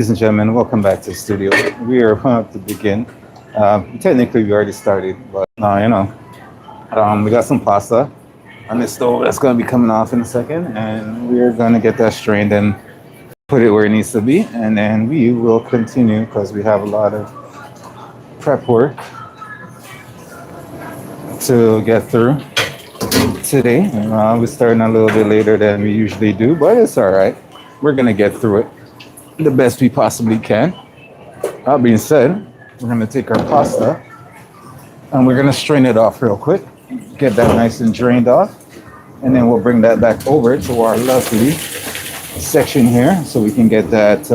Ladies and gentlemen, welcome back to the studio. We are about to begin. Technically, we already started, but we got some pasta on the stove that's going to be coming off in a second, and we're going to get that strained and put it where it needs to be, and then we will continue because we have a lot of prep work to get through today. We're starting a little bit later than we usually do, but it's all right. We're going to get through it the best we possibly can. That being said, we're gonna take our pasta and we're gonna strain it off real quick, get that nice and drained off, and then we'll bring that back over to our lovely section here so we can get that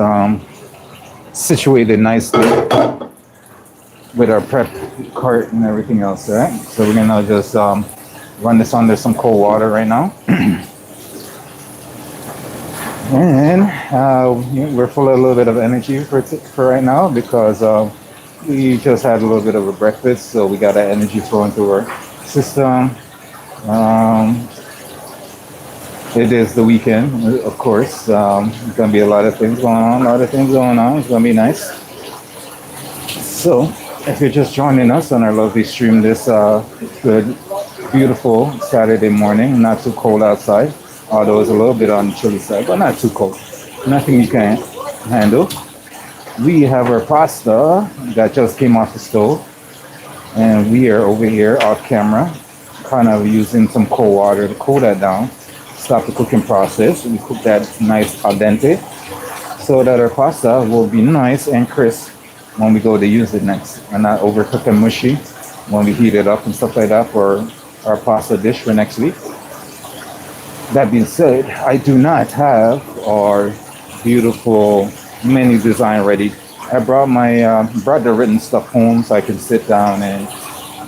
situated nicely with our prep cart and everything else, all right? So we're gonna just run this under some cold water right now. And we're full of a little bit of energy for right now because we just had a little bit of a breakfast, so we got that energy flowing through our system. Um, it is the weekend, of course. There's gonna be a lot of things going on, a lot of things going on. It's gonna be nice. So, if you're just joining us on our lovely stream this good, beautiful Saturday morning, not too cold outside, although it's a little bit on the chilly side, but not too cold. Nothing you can't handle. We have our pasta that just came off the stove, and we are over here off camera, kind of using some cold water to cool that down, stop the cooking process. We cook that nice al dente so that our pasta will be nice and crisp when we go to use it next, and not overcook and mushy when we heat it up and stuff like that for our pasta dish for next week. That being said, I do not have our beautiful menu design ready. I brought the written stuff home so I can sit down and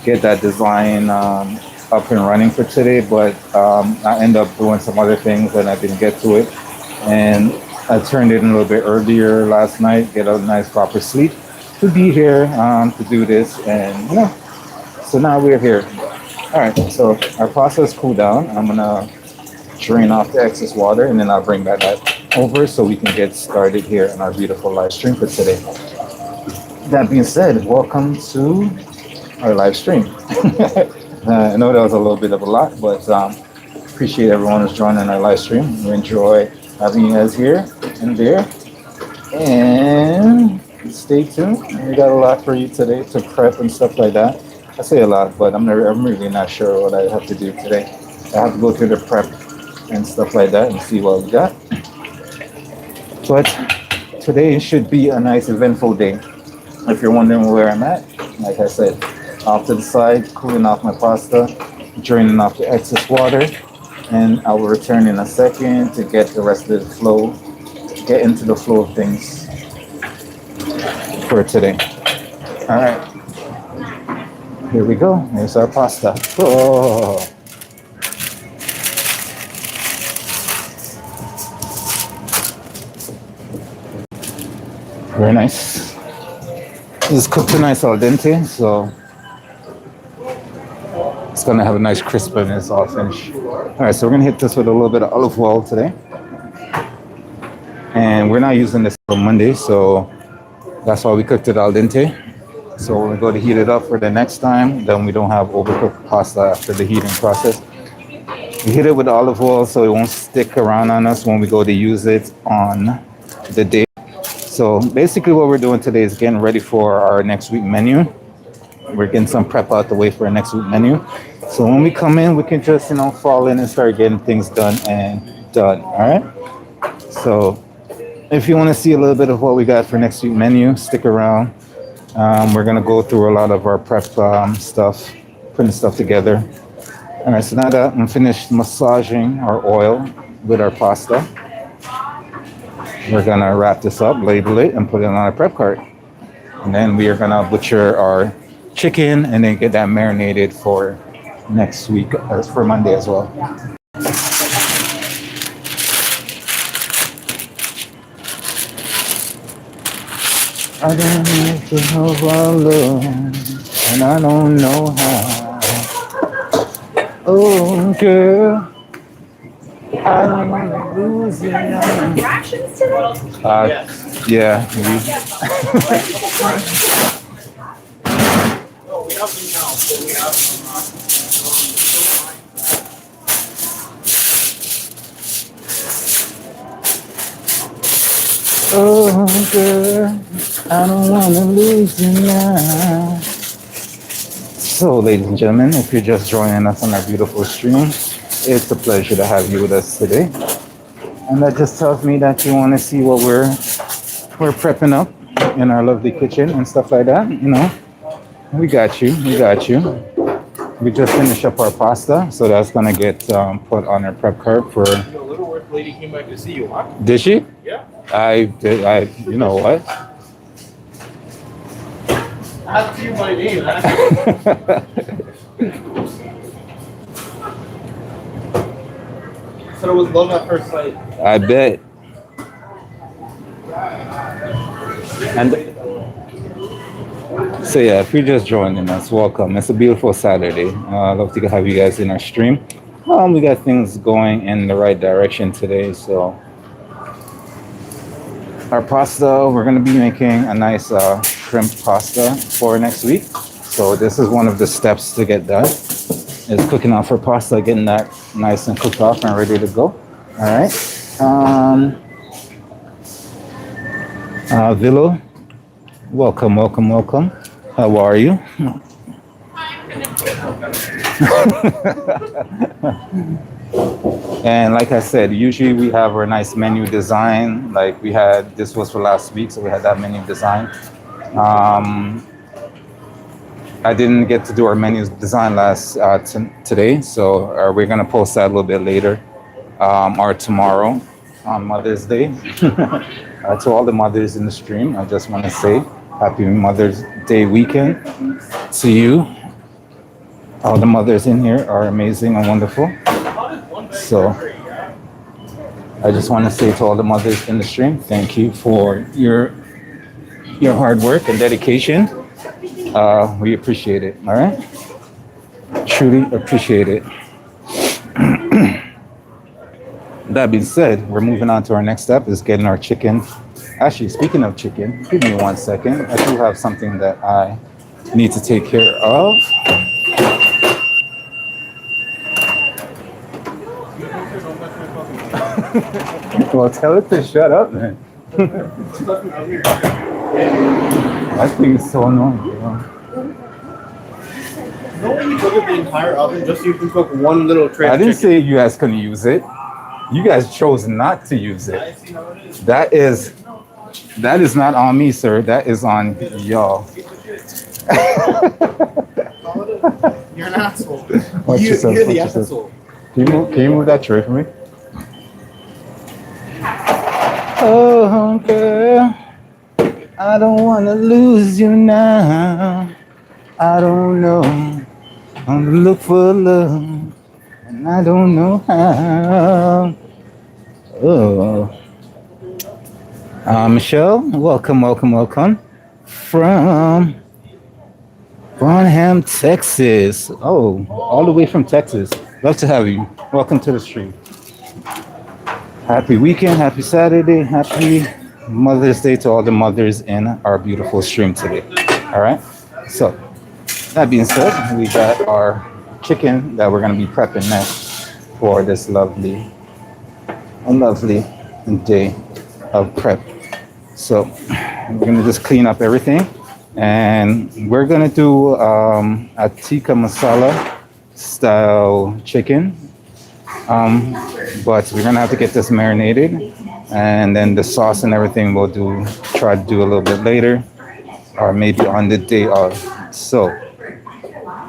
get that design up and running for today. But I end up doing some other things and I didn't get to it. And I turned it in a little bit earlier last night, get a nice proper sleep to be here to do this. And so now we're here. All right, so our process cooled down. I'm gonna drain off the excess water and then I'll bring that over so we can get started here on our beautiful live stream for today. That being said, welcome to our live stream. I know that was a little bit of a lot, but appreciate everyone who's joining our live stream. We enjoy having you guys here and there. And stay tuned. We got a lot for you today to prep and stuff like that. I say a lot, but I'm really not sure what I have to do today. I have to go through the prep and stuff like that and see what we got. But today should be a nice eventful day. If you're wondering where I'm at, like I said, off to the side, cooling off my pasta, draining off the excess water, and I will return in a second to get the rest of the flow, get into the flow of things for today. All right, here we go. Here's our pasta. Oh. Very nice. It's cooked a nice al dente, so it's gonna have a nice crispness all finished. All right, so we're gonna hit this with a little bit of olive oil today. And we're not using this on Monday, so that's why we cooked it al dente. So when we go to heat it up for the next time, then we don't have overcooked pasta after the heating process. We hit it with olive oil so it won't stick around on us when we go to use it on the day. So basically what we're doing today is getting ready for our next week menu. We're getting some prep out the way for our next week menu. So when we come in, we can just, fall in and start getting things done. All right. So if you want to see a little bit of what we got for next week menu, stick around. We're going to go through a lot of our prep stuff, putting stuff together. All right. So now that I'm finished massaging our oil with our pasta, we're gonna wrap this up, label it, and put it on a prep cart. And then we are gonna butcher our chicken and then get that marinated for next week, or for Monday as well. I don't need to help alone, and I don't know how. Oh, girl. I'm losing. Reactions today? Uh, Yeah. Oh, girl, I don't wanna lose you now. So, ladies and gentlemen, if you're just joining us on our beautiful stream, it's a pleasure to have you with us today. And that just tells me that you want to see what we're prepping up in our lovely kitchen and stuff like that. You know, we got you. We got you. We just finished up our pasta, so that's gonna get put on our prep cart for. The little work lady came back to see you, huh? Did she? Yeah. I did. You know what? Ask you my name. So it was love at first sight. I bet. And so yeah, if you're just joining us, welcome. It's a beautiful Saturday. I'd love to have you guys in our stream. We got things going in the right direction today. So our pasta, we're gonna be making a nice shrimp pasta for next week. So this is one of the steps to get that. Is cooking off our pasta, getting that nice and cooked off and ready to go. All right. Villo, welcome, welcome, welcome. How are you? And like I said, usually we have our nice menu design. Like we had, this was for last week, so we had that menu design. I didn't get to do our menu design today, so we're gonna post that a little bit later, or tomorrow on Mother's Day. To all the mothers in the stream, I just want to say happy Mother's Day weekend to you. All the mothers in here are amazing and wonderful. So I just want to say to all the mothers in the stream, thank you for your hard work and dedication. We appreciate it. All right, truly appreciate it. That being said, we're moving on to our next step, is getting our chicken. Actually, speaking of chicken, give me 1 second. I do have something that I need to take care of. Well, tell it to shut up, man. That thing is so annoying, you know? No, you cook the entire oven just so you can cook one little tray. I didn't say you guys couldn't use it. You guys chose not to use it. That is not on me, sir. That is on y'all. You're an asshole. Watch yourself, You're watch the yourself. asshole. Can you move that tray for me? Oh, girl, I don't want to lose you now. I don't know. I'm gonna look for love, and I don't know how. Oh. Michelle, welcome, welcome, welcome from Bonham, Texas. Oh, all the way from Texas. Love to have you. Welcome to the stream. Happy weekend, happy Saturday, happy Mother's Day to all the mothers in our beautiful stream today. All right. So that being said, we got our chicken that we're going to be prepping next for this lovely day of prep. So we're going to just clean up everything, and we're going to do a tikka masala style chicken. But we're going to have to get this marinated, and then the sauce and everything we'll try to do a little bit later, or maybe on the day of. So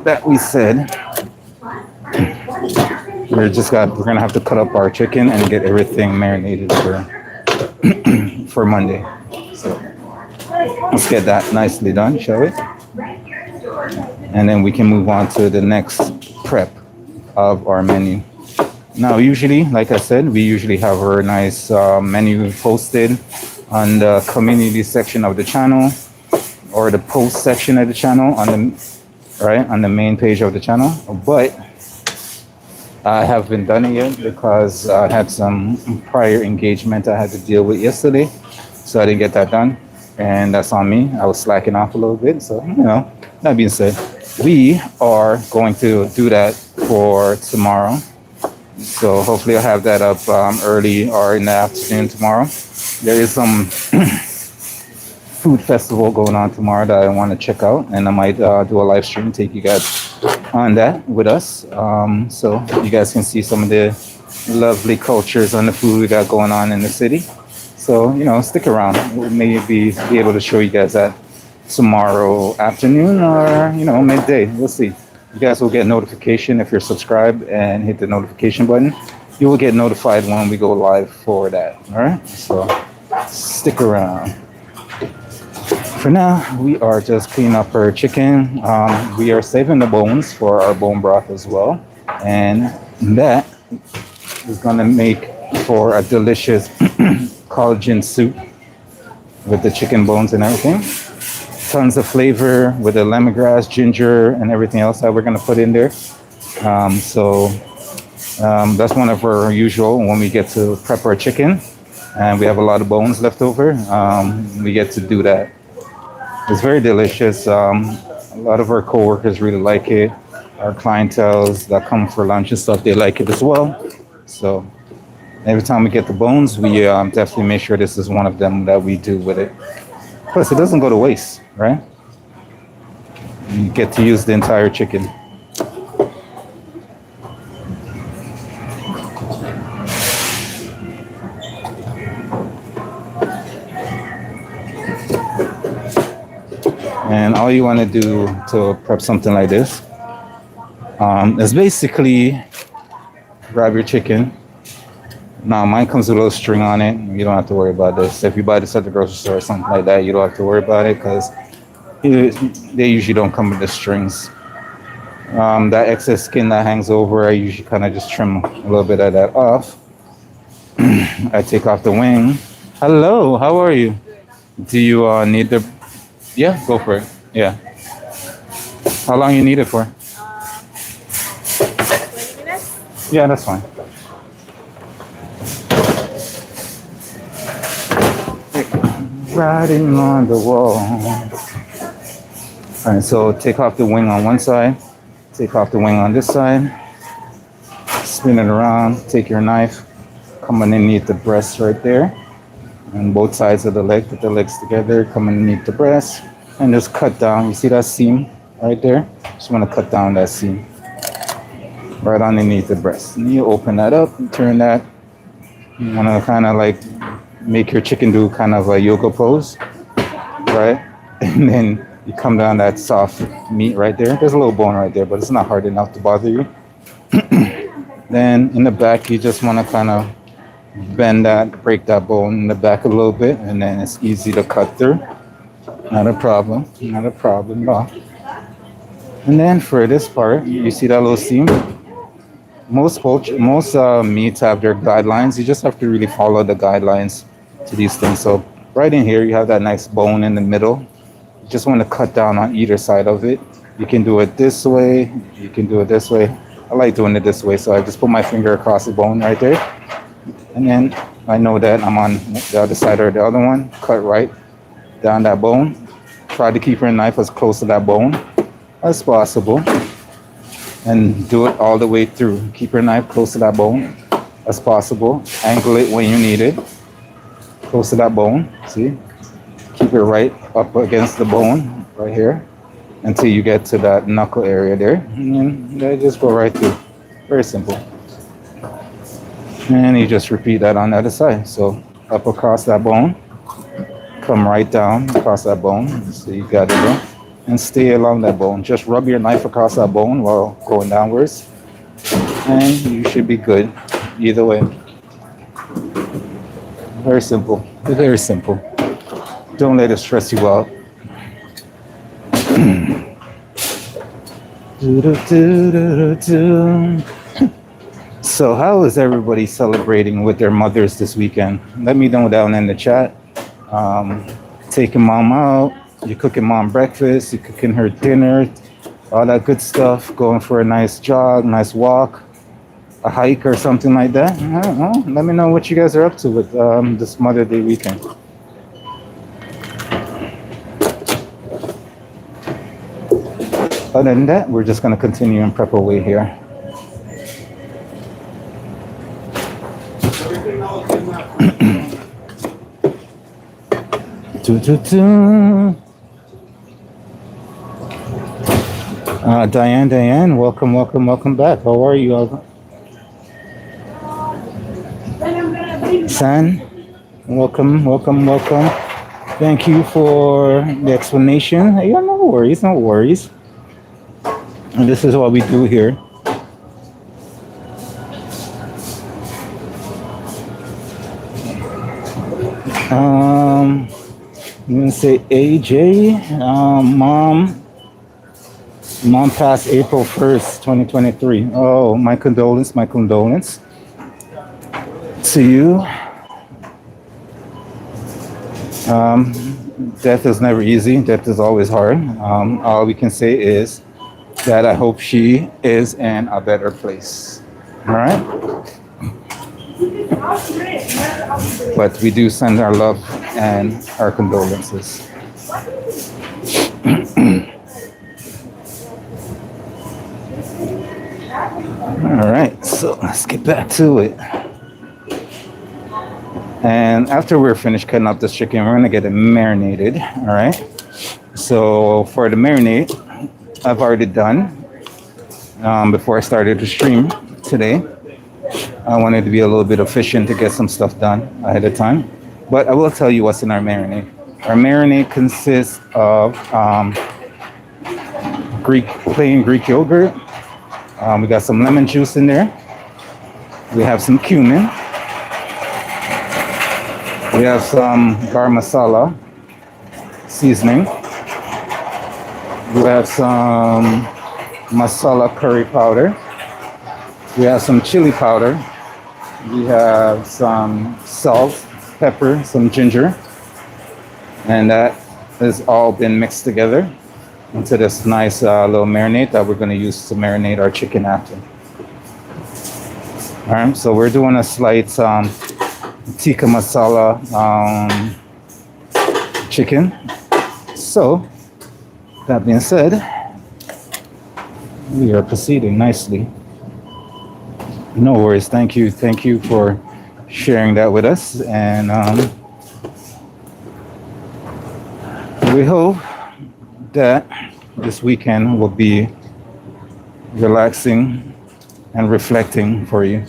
that we said, we're gonna have to cut up our chicken and get everything marinated for Monday. So let's get that nicely done, shall we? And then we can move on to the next prep of our menu. Now, usually, like I said, we usually have our nice menu posted on the community section of the channel, or the post section of the channel on the main page of the channel. But I haven't done it yet because I had some prior engagement I had to deal with yesterday. so I didn't get that done, and that's on me. I was slacking off a little bit, so That being said, we are going to do that for tomorrow. So hopefully I'll have that up early or in the afternoon tomorrow. There is some food festival going on tomorrow that I want to check out, and I might do a live stream, take you guys on that with us, so you guys can see some of the lovely cultures and the food we got going on in the city. So stick around. We'll maybe be able to show you guys that tomorrow afternoon or midday. We'll see. You guys will get notification if you're subscribed and hit the notification button. You will get notified when we go live for that. All right. So stick around. For now, we are just cleaning up our chicken. We are saving the bones for our bone broth as well. And that is going to make for a delicious collagen soup with the chicken bones and everything. Tons of flavor with the lemongrass, ginger, and everything else that we're going to put in there. That's one of our usual when we get to prep our chicken and we have a lot of bones left over. We get to do that. It's very delicious. A lot of our coworkers really like it. Our clientels that come for lunch and stuff, they like it as well. So every time we get the bones, we definitely make sure this is one of them that we do with it. Plus, it doesn't go to waste, right? You get to use the entire chicken. And all you want to do to prep something like this is basically grab your chicken. Now, mine comes with a little string on it. You don't have to worry about this. If you buy this at the grocery store or something like that, you don't have to worry about it because they usually don't come with the strings. That excess skin that hangs over, I usually kind of just trim a little bit of that off. I take off the wing. Hello, how are you? Do you need the... Yeah, go for it. Yeah. How long you need it for? 20 minutes? Yeah, that's fine. Riding on the wall. All right, so take off the wing on one side, take off the wing on this side, spin it around, take your knife, come underneath the breast right there, and both sides of the leg, put the legs together, come underneath the breast, and just cut down. You see that seam right there? Just want to cut down that seam right underneath the breast. And you open that up and turn that. You want to kind of like make your chicken do kind of a yoga pose, right? And then you come down that soft meat right there. There's a little bone right there, but it's not hard enough to bother you. Then in the back, you just want to kind of bend that, break that bone in the back a little bit, and then it's easy to cut through. Not a problem at all. And then for this part, you see that little seam? Most meats have their guidelines. You just have to really follow the guidelines to these things. So right in here, you have that nice bone in the middle. You just want to cut down on either side of it. You can do it this way. You can do it this way. I like doing it this way, so I just put my finger across the bone right there. And then I know that I'm on the other side or the other one. Cut right down that bone. Try to keep your knife as close to that bone as possible. And do it all the way through. Keep your knife close to that bone as possible. Angle it when you need it. Close to that bone. See? Keep it right up against the bone right here until you get to that knuckle area there. And then just go right through. Very simple. And you just repeat that on the other side. So up across that bone. Come right down across that bone. So you got it there. And stay along that bone. Just rub your knife across that bone while going downwards. And you should be good either way. Very simple. Very simple. Don't let it stress you out. So how is everybody celebrating with their mothers this weekend? Let me know down in the chat. Taking mom out. You're cooking mom breakfast, you're cooking her dinner, all that good stuff, going for a nice jog, nice walk, a hike or something like that. I don't know. Let me know what you guys are up to with this Mother's Day weekend. Other than that, we're just going to continue and prep away here. Diane, welcome back. How are you? San, welcome. Thank you for the explanation. Yeah, no worries. And this is what we do here. I'm gonna say AJ, mom passed April 1st, 2023. Oh, my condolence to you. Death is never easy. Death is always hard. All we can say is that I hope she is in a better place. All right? But we do send our love and our condolences. All right, so let's get back to it. And after we're finished cutting up this chicken, we're gonna get it marinated. All right. So for the marinade, I've already done before I started to stream today. I wanted to be a little bit efficient to get some stuff done ahead of time. But I will tell you what's in our marinade. Our marinade consists of plain Greek yogurt. We got some lemon juice in there. We have some cumin. We have some garam masala seasoning. We have some masala curry powder. We have some chili powder. We have some salt, pepper, some ginger. And that has all been mixed together into this nice little marinade that we're going to use to marinate our chicken after. All right, so we're doing a slight tikka masala chicken. So, that being said, we are proceeding nicely. No worries. Thank you for sharing that with us. And we hope that this weekend will be relaxing and reflecting for you.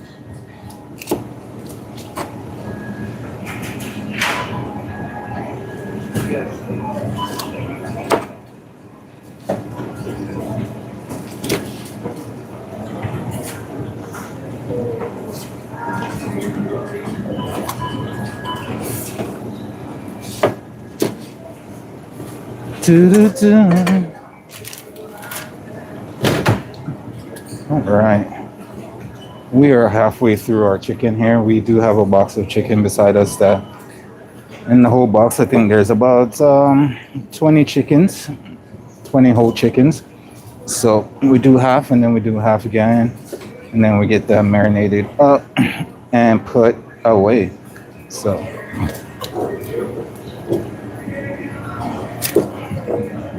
All right, we are halfway through our chicken here. We do have a box of chicken beside us. That in the whole box, I think there's about 20 chickens, 20 whole chickens. So we do half, and then we do half again, and then we get them marinated up and put away. So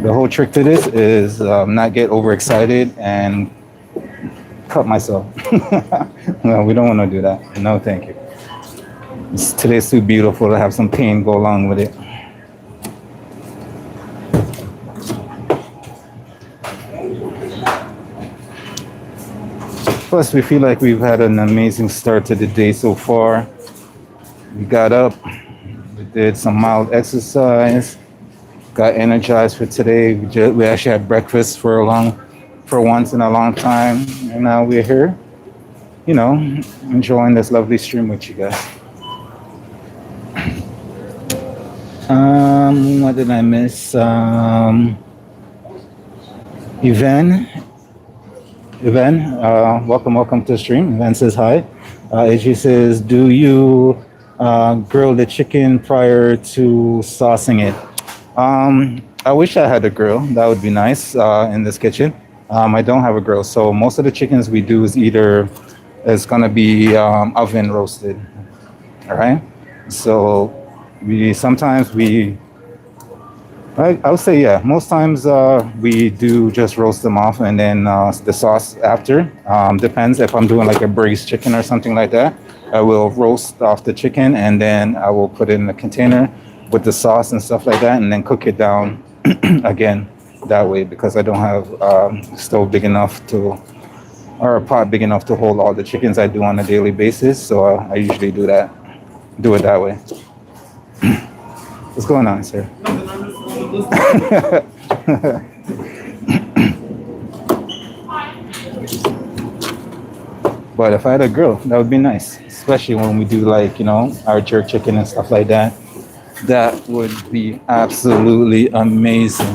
the whole trick to this is not get overexcited and cut myself. No, we don't want to do that. No, thank you. Today's too beautiful to have some pain go along with it. Plus, we feel like we've had an amazing start to the day so far. We got up, we did some mild exercise, got energized for today. We actually had breakfast for once in a long time, and now we're here, enjoying this lovely stream with you guys. What did I miss? Yvonne, welcome to the stream. Yvonne says hi. AJ says, do you grill the chicken prior to saucing it? I wish I had a grill. That would be nice in this kitchen. I don't have a grill, so most of the chickens we do is gonna be oven roasted. All right. So sometimes we I would say yeah. Most times we do just roast them off and then the sauce after. Depends if I'm doing like a braised chicken or something like that. I will roast off the chicken and then I will put it in a container with the sauce and stuff like that, and then cook it down again that way because I don't have stove big enough to or a pot big enough to hold all the chickens I do on a daily basis. So I usually do it that way. What's going on, sir? Nothing, I'm just listening. But if I had a grill, that would be nice, especially when we do like, our jerk chicken and stuff like that. That would be absolutely amazing.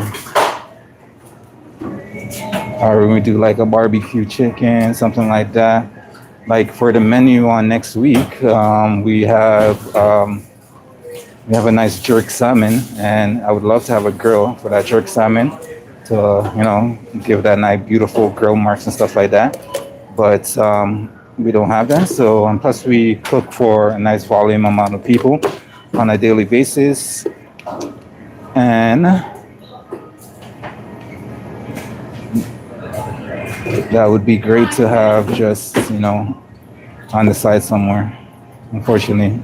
Or when we do like a barbecue chicken, something like that. Like for the menu on next week, we have a nice jerk salmon, and I would love to have a grill for that jerk salmon to, give that nice, beautiful grill marks and stuff like that. But we don't have that. So, and plus, we cook for a nice volume amount of people on a daily basis, and that would be great to have just, on the side somewhere. Unfortunately,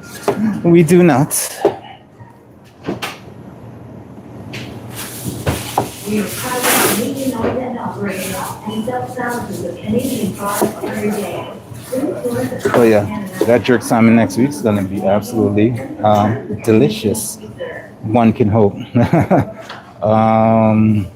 we do not. We pilot leading island operator and sell thousands of Canadian products every day. Oh yeah, that jerk salmon next week is gonna be absolutely delicious. One can hope. um,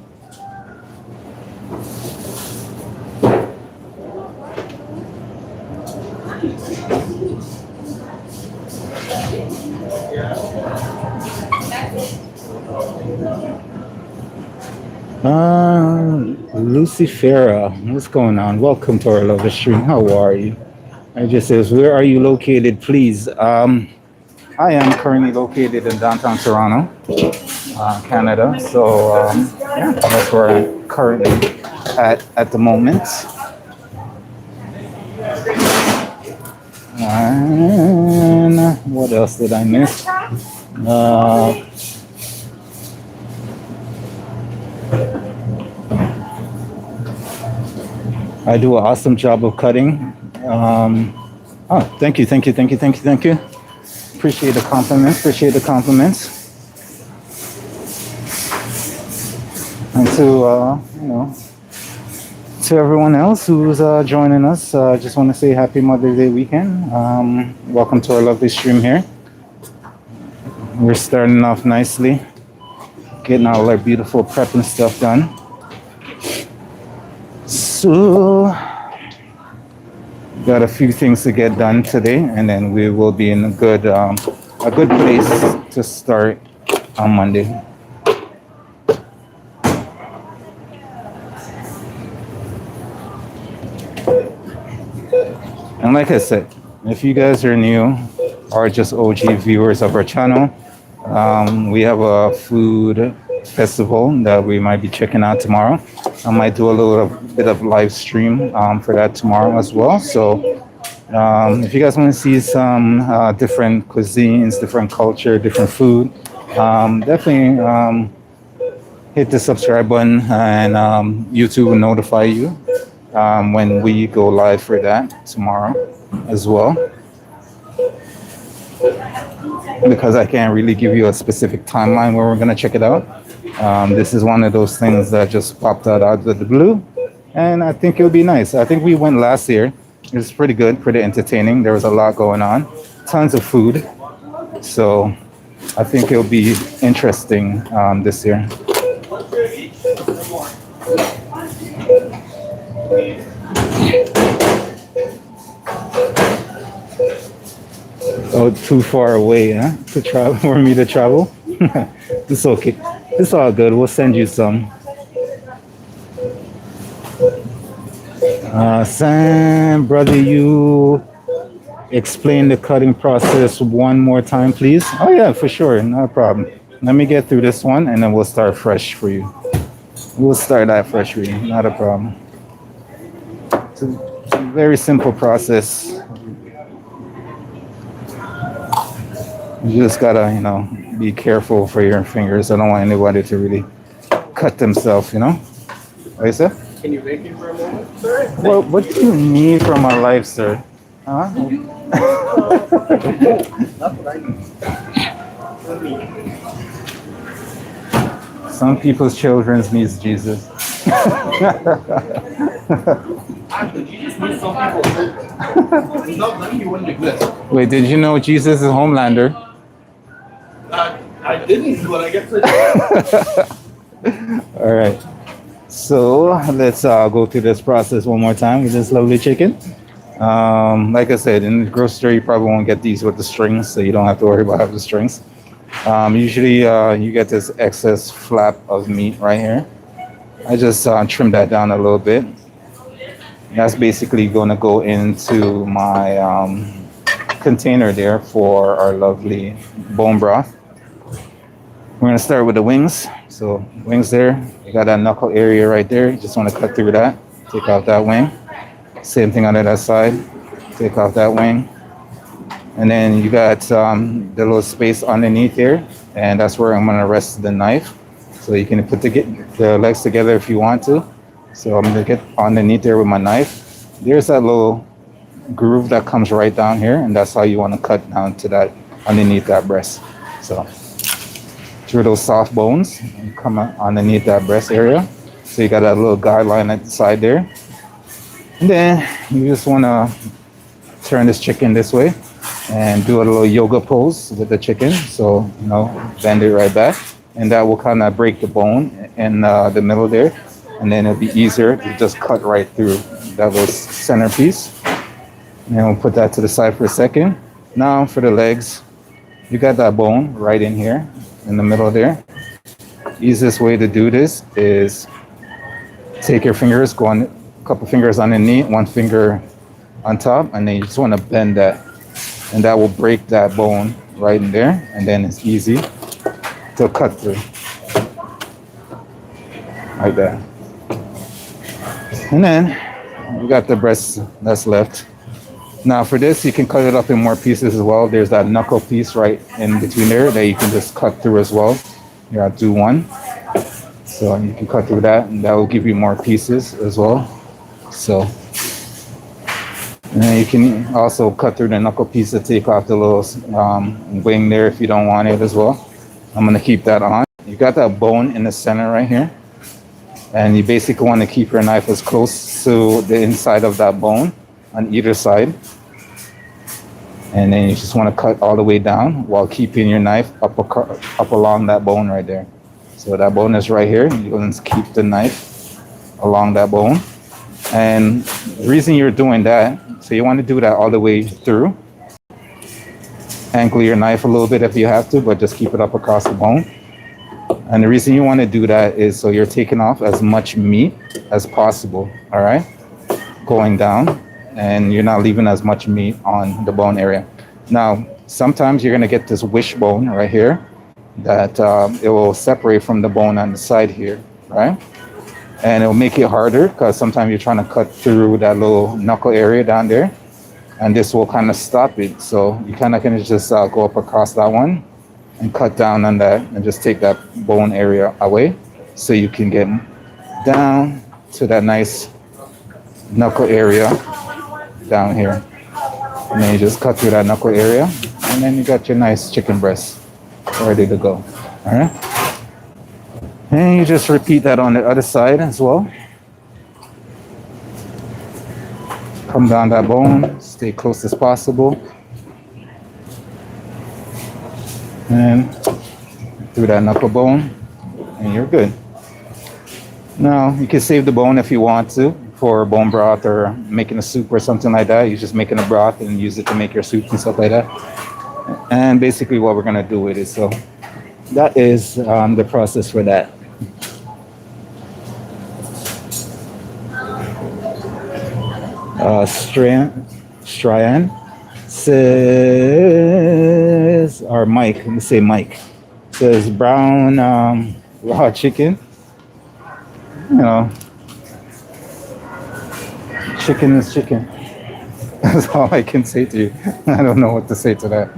Lucifera, what's going on? Welcome to our love stream. How are you? I just says, where are you located, please? I am currently located in downtown Toronto, Canada. So yeah, that's where I'm currently at the moment. And what else did I miss? I do an awesome job of cutting. Oh, thank you, thank you, thank you, thank you, thank you. Appreciate the compliments. Appreciate the compliments. And to everyone else who's joining us, just want to say happy Mother's Day weekend. Welcome to our lovely stream here. We're starting off nicely, getting all our beautiful prep and stuff done. So, got a few things to get done today, and then we will be in a good place to start on Monday. And like I said, if you guys are new or just OG viewers of our channel, we have a food festival that we might be checking out tomorrow. I might do a little bit of live stream for that tomorrow as well. So if you guys want to see some different cuisines, different culture, different food, definitely hit the subscribe button, and YouTube will notify you when we go live for that tomorrow as well. Because I can't really give you a specific timeline where we're going to check it out. This is one of those things that just popped out of the blue, and I think it'll be nice. I think we went last year. It was pretty good, pretty entertaining. There was a lot going on, tons of food. So I think it'll be interesting this year. Oh, too far away, huh? To travel for me to travel. It's okay. It's all good. We'll send you some. Sam, brother, you explain the cutting process one more time, please. Oh yeah, for sure, not a problem. Let me get through this one, and then we'll start fresh for you. We'll start that fresh for you, not a problem. It's a very simple process. You just gotta, be careful for your fingers. I don't want anybody to really cut themselves, you know? What you say? Can you vacate for a moment, sir? Well, what do you need from my life, sir? Huh? That's what I need. Let me. Some people's children needs Jesus. Actually, Jesus needs some people too. Without them, he wouldn't exist. Wait, did you know Jesus is Homelander? I didn't, but I guess I did. All right. So let's go through this process one more time with this lovely chicken. Like I said, in the grocery store, you probably won't get these with the strings, so you don't have to worry about having the strings. Usually, you get this excess flap of meat right here. I just trim that down a little bit. That's basically going to go into my container there for our lovely bone broth. We're going to start with the wings. So wings there, you got that knuckle area right there. You just want to cut through that, take off that wing. Same thing on the other side, take off that wing. And then you got the little space underneath there, and that's where I'm going to rest the knife. So you can put the legs together if you want to. So I'm going to get underneath there with my knife. There's that little groove that comes right down here, and that's how you want to cut down to that underneath that breast. So through those soft bones, and come underneath that breast area. So you got that little guideline at the side there. And then you just want to turn this chicken this way and do a little yoga pose with the chicken. So, you know, bend it right back. And that will kind of break the bone in the middle there. And then it'll be easier to just cut right through that little centerpiece. And we'll put that to the side for a second. Now for the legs, you got that bone right in here, in the middle there. Easiest way to do this is take your fingers, go on a couple fingers underneath, one finger on top, and then you just want to bend that. And that will break that bone right in there. And then it's easy to cut through. Like that. And then we got the breast that's left. Now for this, you can cut it up in more pieces as well. There's that knuckle piece right in between there that you can just cut through as well. Here, I'll do one. So you can cut through that, and that will give you more pieces as well. So, and then you can also cut through the knuckle piece to take off the little wing there if you don't want it as well. I'm gonna keep that on. You got that bone in the center right here. And you basically want to keep your knife as close to the inside of that bone on either side. And then you just want to cut all the way down while keeping your knife up along that bone right there. So that bone is right here. You're going to keep the knife along that bone. And the reason you're doing that, so you want to do that all the way through. Angle your knife a little bit if you have to, but just keep it up across the bone. And the reason you want to do that is so you're taking off as much meat as possible, all right? Going down, and you're not leaving as much meat on the bone area. Now, sometimes you're going to get this wishbone right here that it will separate from the bone on the side here, right? And it'll make it harder because sometimes you're trying to cut through that little knuckle area down there, and this will kind of stop it. So you kind of can just go up across that one and cut down on that and just take that bone area away so you can get down to that nice knuckle area down here. And then you just cut through that knuckle area, and then you got your nice chicken breast ready to go. All right. And you just repeat that on the other side as well. Come down that bone, stay close as possible. And through that knuckle bone, and you're good. Now, you can save the bone if you want to for bone broth or making a soup or something like that. You're just making a broth and use it to make your soup and stuff like that. And basically what we're going to do with it. So that is the process for that. Stryan says, or Mike, let me say Mike, says brown raw chicken. You know, chicken is chicken. That's all I can say to you. I don't know what to say to that.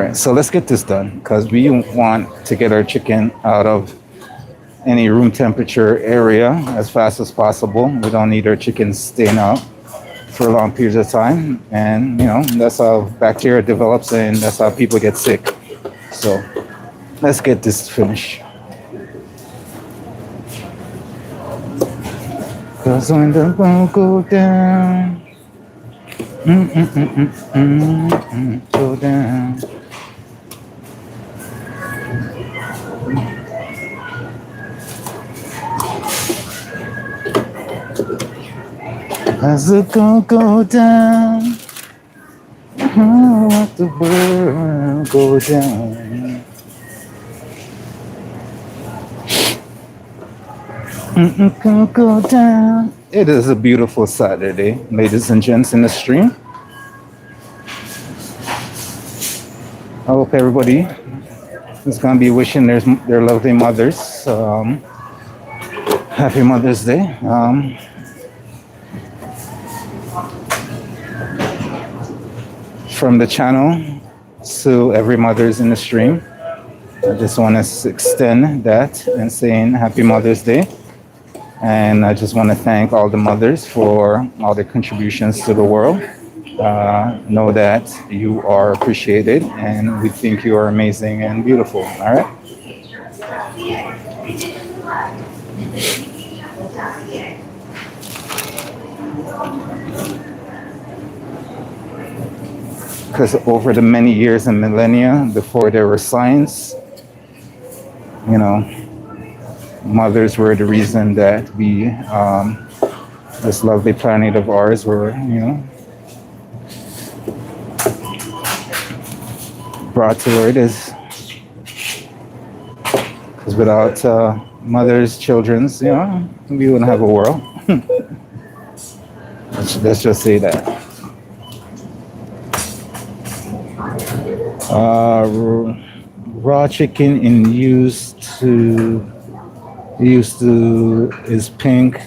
right, so let's get this done because we want to get our chicken out of any room temperature area as fast as possible. We don't need our chicken staying out for long periods of time, and that's how bacteria develops, and that's how people get sick. So let's get this finished. Cause when the bone go down, go down. As the gon' go down, I want the world go down. Go down. It is a beautiful Saturday, ladies and gents in the stream. I hope everybody is gonna be wishing their lovely mothers happy Mother's Day. From the channel to every mother's in the stream, I just want to extend that and saying Happy Mother's Day. And I just want to thank all the mothers for all their contributions to the world. Know that you are appreciated and we think you are amazing and beautiful. All right. Because over the many years and millennia before there was science, mothers were the reason that we, this lovely planet of ours, were, brought to where it is. Because without mothers, children's, we wouldn't have a world. Let's just say that. Raw chicken used to is pink.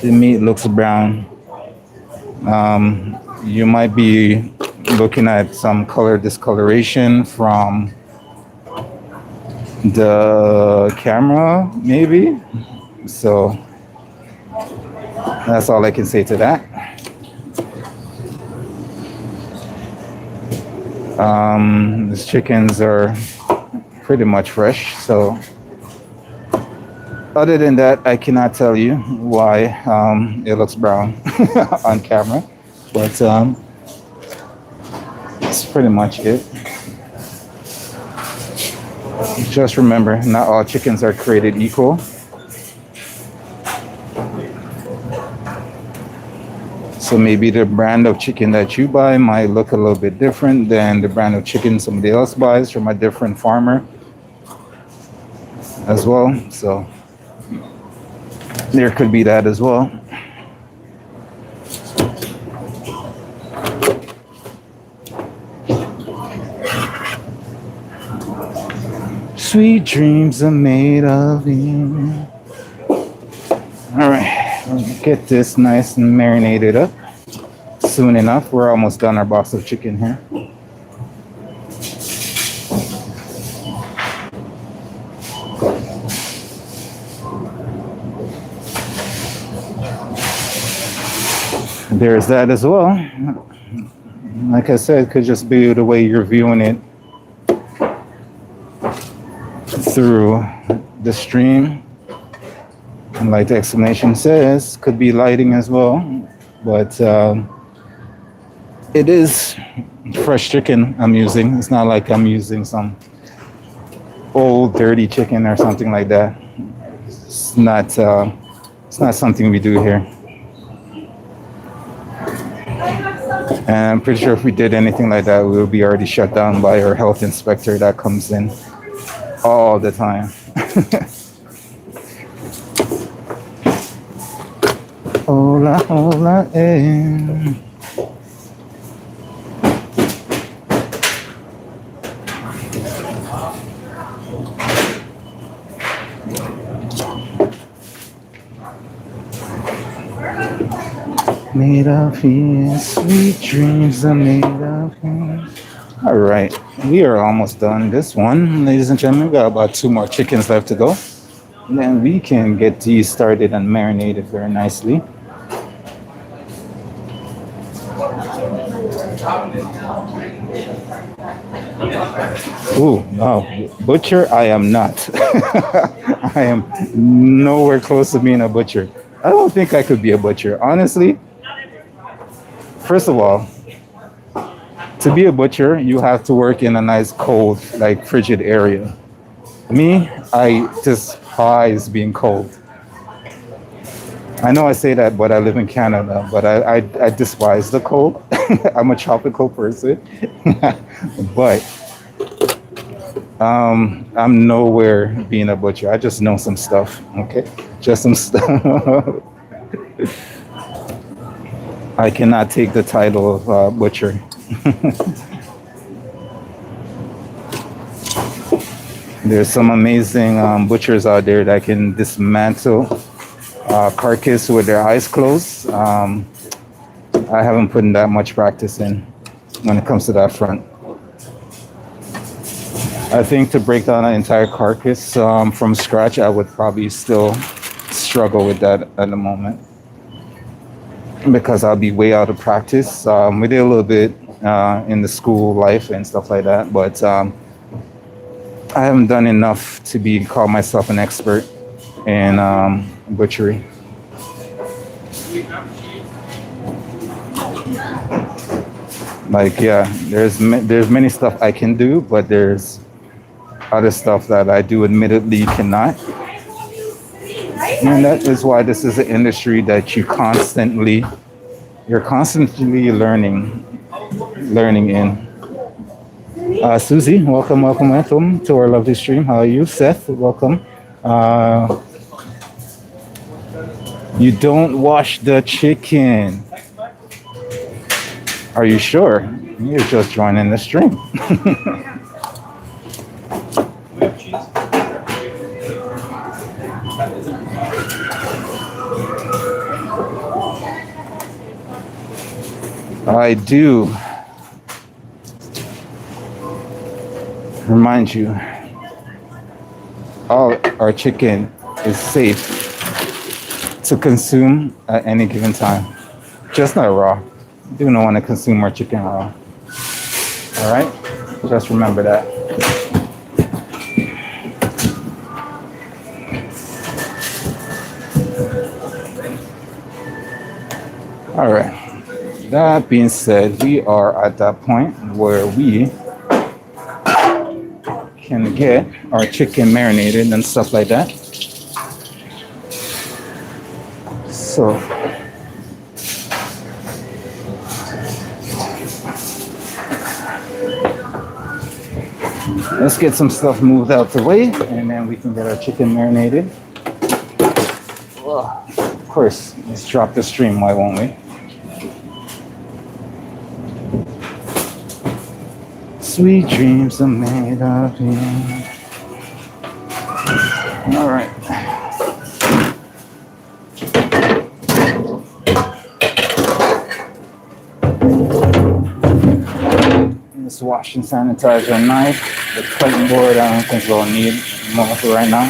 The meat looks brown. You might be looking at some color discoloration from the camera, maybe. So that's all I can say to that. These chickens are pretty much fresh, so other than that, I cannot tell you why it looks brown on camera, but that's pretty much it. Just remember, not all chickens are created equal. So maybe the brand of chicken that you buy might look a little bit different than the brand of chicken somebody else buys from a different farmer as well. So there could be that as well. Sweet dreams are made of you. All right, get this nice and marinated up. Soon enough, we're almost done our box of chicken here. There's that as well. Like I said, it could just be the way you're viewing it through the stream. And like the explanation says, could be lighting as well. But it is fresh chicken I'm using. It's not like I'm using some old dirty chicken or something like that. It's not something we do here. And I'm pretty sure if we did anything like that, we would be already shut down by our health inspector that comes in all the time. Hola, hola, eh. Made of here, sweet dreams are made of here. All right, we are almost done this one, ladies and gentlemen. We got about two more chickens left to go. And then we can get these started and marinated very nicely. Ooh, no, butcher, I am not. I am nowhere close to being a butcher. I don't think I could be a butcher. Honestly, first of all, to be a butcher, you have to work in a nice cold, like frigid area. Me, I despise being cold. I know I say that, but I live in Canada, but I despise the cold. I'm a tropical person. But I'm nowhere being a butcher. I just know some stuff, okay? Just some stuff. I cannot take the title of butcher. There's some amazing butchers out there that can dismantle carcass with their eyes closed. I haven't put in that much practice in when it comes to that front. I think to break down an entire carcass from scratch, I would probably still struggle with that at the moment because I'll be way out of practice. We did a little bit in the school life and stuff like that, but I haven't done enough to be call myself an expert in butchery. Like yeah, there's many stuff I can do, but there's other stuff that I do admittedly cannot. And that is why this is an industry that you're constantly learning in. Susie, welcome to our lovely stream. How are you? Seth, welcome. You don't wash the chicken. Are you sure? You're just joining the stream. I do remind you, all our chicken is safe to consume at any given time. Just not raw. Do not want to consume our chicken raw. All right? Just remember that. All right. That being said, we are at that point where we can get our chicken marinated and stuff like that. So let's get some stuff moved out the way and then we can get our chicken marinated. Well, of course, let's drop the stream, why won't we? Sweet dreams are made of you. All right. Let's wash and sanitize our knife. The cutting board, I don't think we'll need more for right now.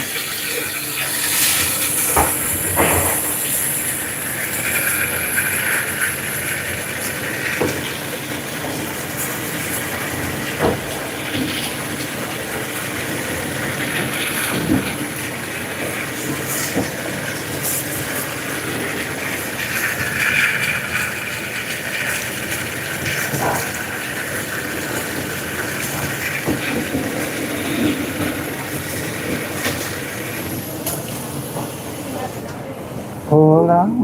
Hold on,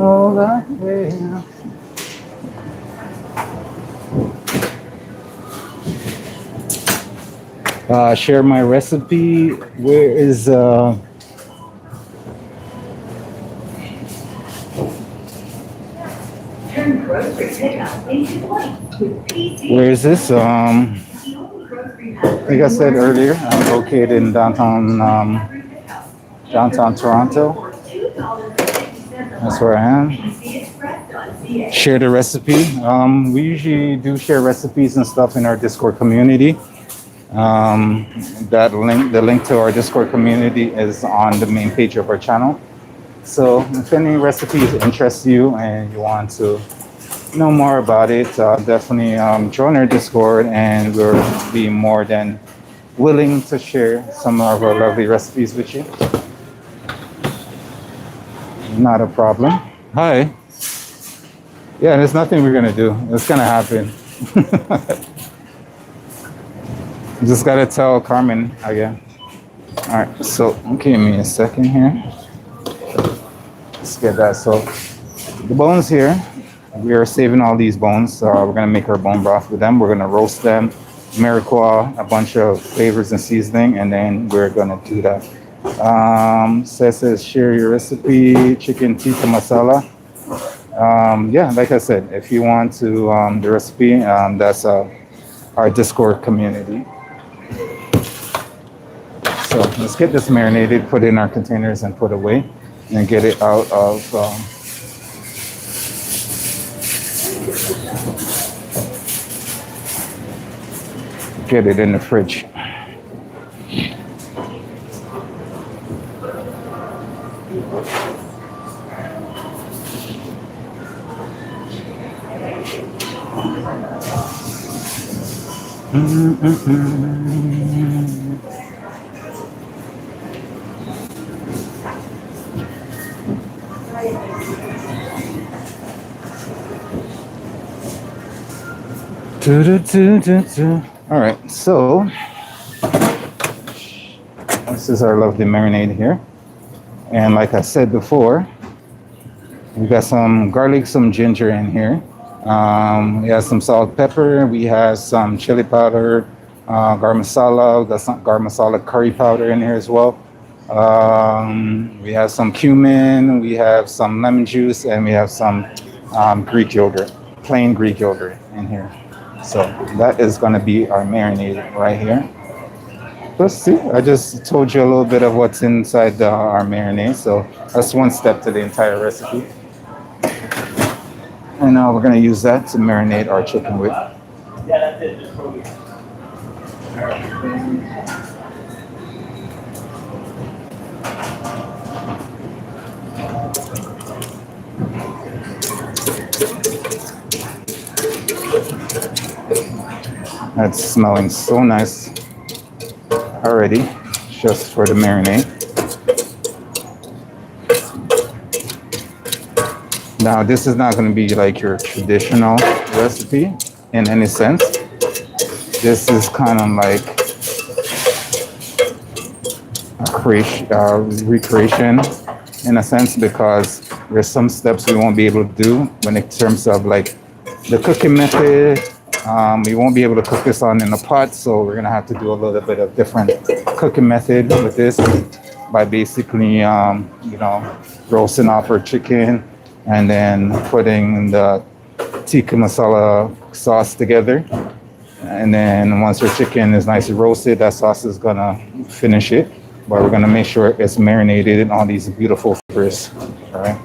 yeah. Share my recipe. Where is where is this? Like I said earlier, I'm located in downtown Toronto. That's where I am. share the recipe. We usually do share recipes and stuff in our Discord community. Um, the link to our Discord community is on the main page of our channel. So if any recipes interest you and you want to know more about it, definitely join our Discord, and we'll be more than willing to share some of our lovely recipes with you. Not a problem. Hi. Yeah, there's nothing we're gonna do. It's gonna happen. Just gotta tell Carmen again. All right. So give me a second here. Let's get that. So the bones here, we are saving all these bones. We're gonna make our bone broth with them. We're gonna roast them, miracle a bunch of flavors and seasoning, and then we're gonna do that. Says share your recipe, chicken tikka masala. Yeah, like I said, if you want to the recipe, that's our Discord community. So let's get this marinated, put it in our containers, and put away, and get it out of. Get it in the fridge. All right, so this is our lovely marinade here. And like I said before, we got some garlic, some ginger in here. We have some salt, pepper. We have some chili powder, garam masala. We got some garam masala curry powder in here as well. We have some cumin. We have some lemon juice, and we have some Greek yogurt, plain Greek yogurt in here. So that is going to be our marinade right here. Let's see. I just told you a little bit of what's inside our marinade. So that's one step to the entire recipe. And now we're going to use that to marinate our chicken with. Yeah, that's it. Just for me. That's smelling so nice already, just for the marinade. Now, this is not going to be like your traditional recipe in any sense. This is kind of like a recreation in a sense, because there's some steps we won't be able to do when in terms of like the cooking method. We won't be able to cook this on in a pot, so we're gonna have to do a little bit of different cooking method with this by basically, roasting off our chicken and then putting the tikka masala sauce together. And then once your chicken is nicely roasted, that sauce is gonna finish it. But we're gonna make sure it's marinated in all these beautiful flavors. All right.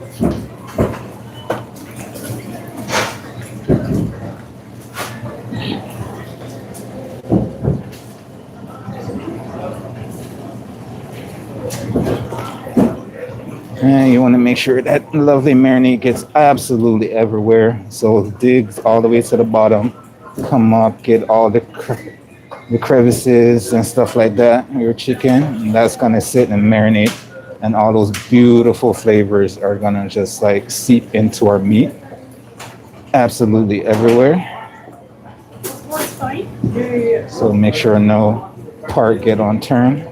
And you want to make sure that lovely marinade gets absolutely everywhere. So dig all the way to the bottom, come up, get all the crevices and stuff like that in your chicken. And that's going to sit and marinate. And all those beautiful flavors are going to just like seep into our meat. Absolutely everywhere. So make sure no part get on turn.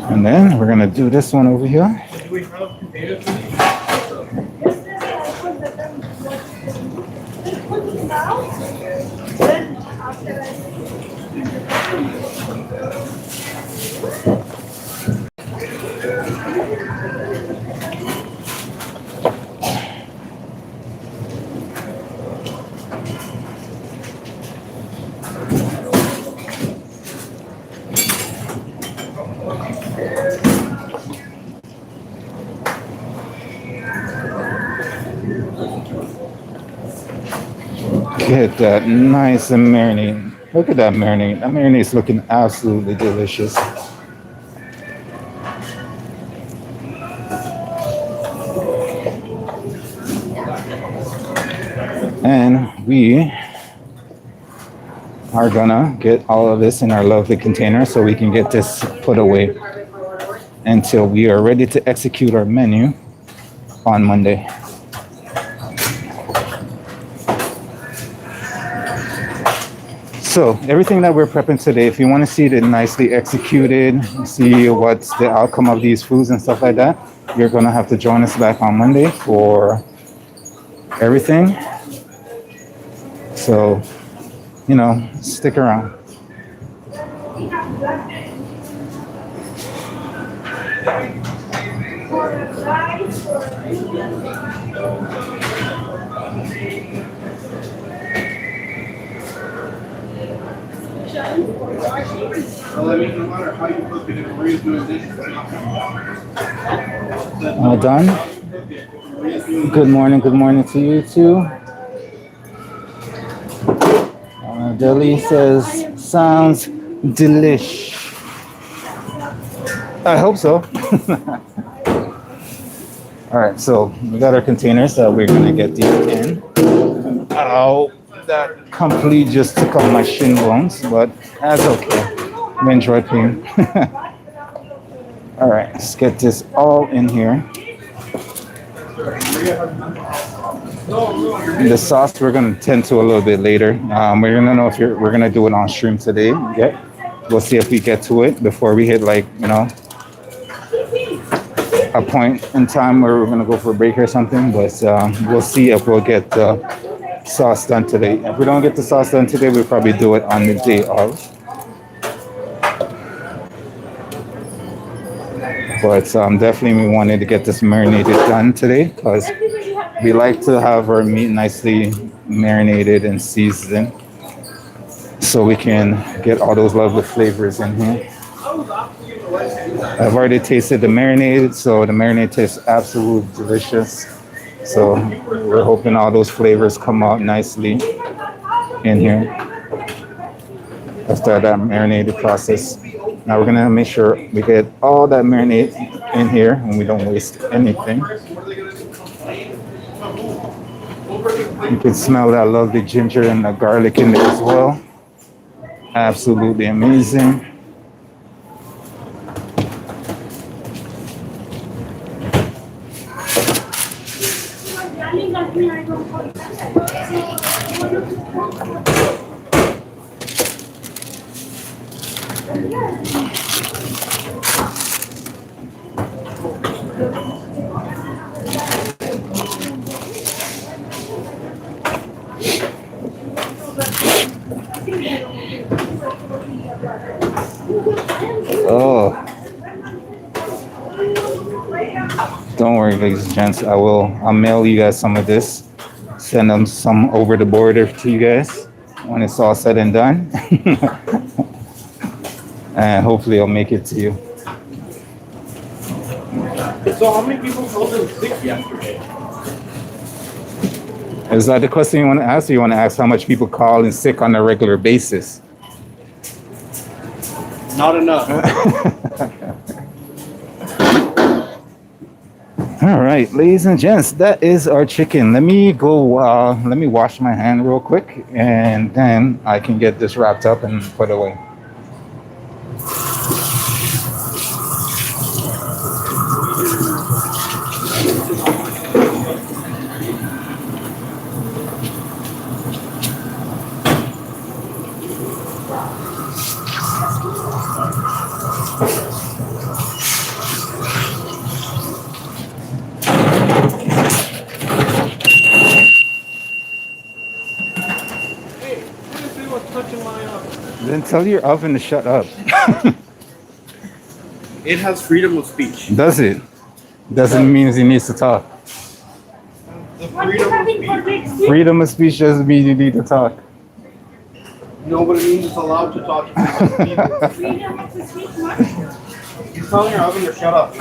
And then we're gonna do this one over here. get that nice and marinade. Look at that marinade. That marinade is looking absolutely delicious. And we are gonna get all of this in our lovely container so we can get this put away until we are ready to execute our menu on Monday. So everything that we're prepping today, if you want to see it nicely executed, see what's the outcome of these foods and stuff like that, you're gonna have to join us back on Monday for everything. So, stick around. Well, I mean, no matter how you cook it, if Maria's doing dishes, All done. Good morning to you too. Deli says, sounds delish. I hope so. All right, so we got our containers that we're gonna get these in. Oh, that completely just took off my shin bones, but that's okay. We enjoy pain. All right, let's get this all in here. The sauce we're gonna tend to a little bit later. We're gonna know if we're gonna do it on stream today. Yeah, we'll see if we get to it before we hit a point in time where we're gonna go for a break or something. But we'll see if we'll get the sauce done today. If we don't get the sauce done today, we'll probably do it on the day of. But definitely we wanted to get this marinated done today because we like to have our meat nicely marinated and seasoned so we can get all those lovely flavors in here. I've already tasted the marinade, so the marinade tastes absolutely delicious. So we're hoping all those flavors come out nicely in here after that marinated process. Now we're gonna make sure we get all that marinade in here and we don't waste anything. You can smell that lovely ginger and the garlic in there as well. Absolutely amazing. Oh, don't worry, ladies and gents. I'll mail you guys some of this. Send them some over the border to you guys when it's all said and done. And hopefully I'll make it to you. so how many people called in sick yesterday? Is that the question you want to ask, or you want to ask how much people call in sick on a regular basis? Not enough. All right, ladies and gents, that is our chicken. Let me go, let me wash my hand real quick, and then I can get this wrapped up and put away. Then tell your oven to shut up. It has freedom of speech. Does it? Doesn't mean he needs to talk. The freedom of speech. Freedom of speech doesn't mean you need to talk. Nobody means it's allowed to talk. He's telling your oven to shut up.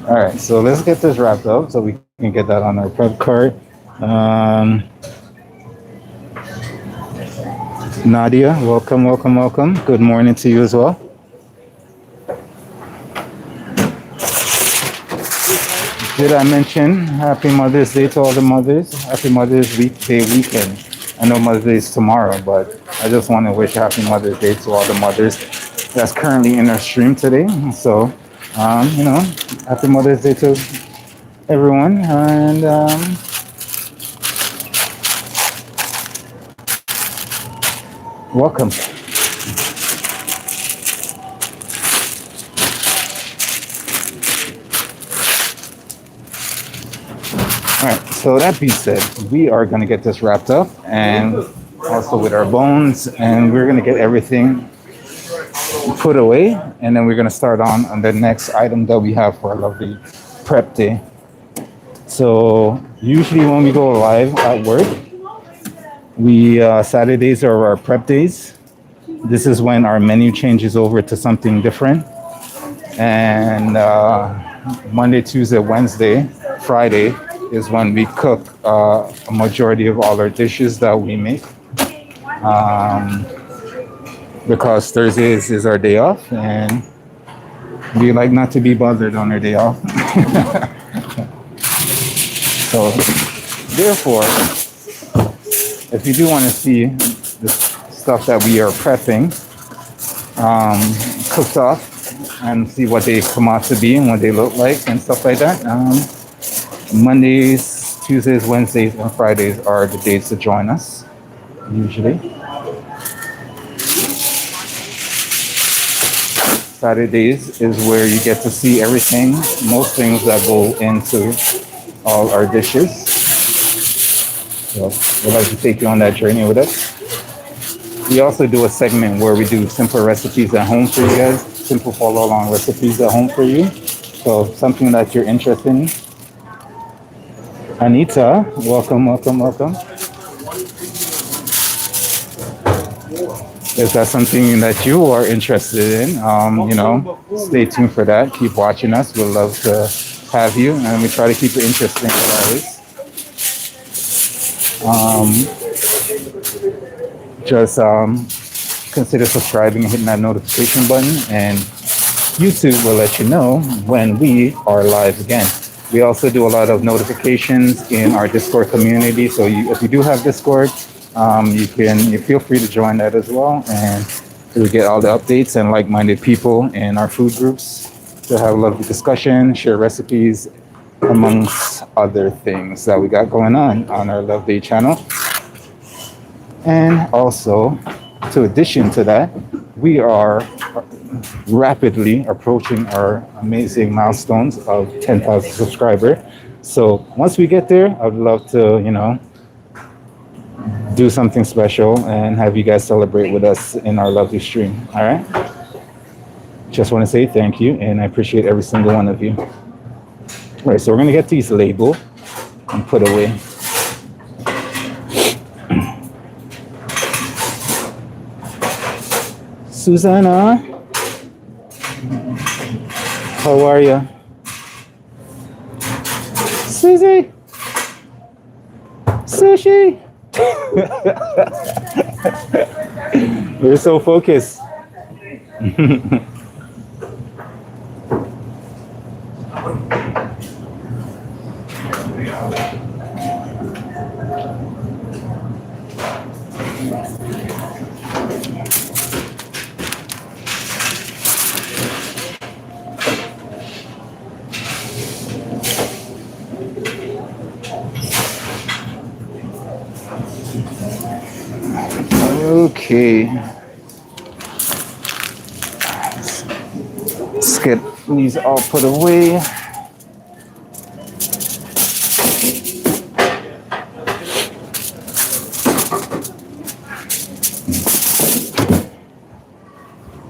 All right, so let's get this wrapped up so we can get that on our prep card. Um, Nadia, welcome, welcome, welcome. Good morning to you as well. Did I mention Happy Mother's Day to all the mothers? Happy Mother's Day weekend. I know Mother's Day is tomorrow, but I just want to wish Happy Mother's Day to all the mothers that's currently in our stream today. So, you know, Happy Mother's Day to everyone, and welcome. All right, so that being said, we are going to get this wrapped up and also with our bones, and we're going to get everything put away, and then we're going to start on the next item that we have for our lovely prep day. So usually when we go live at work, we Saturdays are our prep days. This is when our menu changes over to something different, and Monday, Tuesday, Wednesday, Friday is when we cook a majority of all our dishes that we make. Because Thursdays is our day off, and we like not to be bothered on our day off. So, therefore, if you do want to see the stuff that we are prepping cooked off and see what they come out to be and what they look like and stuff like that, Mondays, Tuesdays, Wednesdays, and Fridays are the days to join us, usually. Saturdays is where you get to see everything, most things that go into all our dishes. So we'd like to take you on that journey with us. We also do a segment where we do simple recipes at home for you guys, simple follow along recipes at home for you. So something that you're interested in. Anita, welcome, welcome, welcome. If that's something that you are interested in, you know, stay tuned for that. Keep watching us. We'd love to have you, and we try to keep it interesting as always. Just consider subscribing and hitting that notification button, and YouTube will let you know when we are live again. We also do a lot of notifications in our Discord community, so if you do have Discord, you feel free to join that as well, and you'll get all the updates and like-minded people in our food groups to have a lovely discussion, share recipes, amongst other things that we got going on our lovely channel. And also, to addition to that, we are rapidly approaching our amazing milestones of 10,000 subscribers. So once we get there, I'd love to, you know, do something special and have you guys celebrate with us in our lovely stream. All right. Just want to say thank you, and I appreciate every single one of you. All right, so we're gonna get these labeled and put away. Susanna, how are you? Susie, sushi. We're so focused. Okay. Let's get these all put away.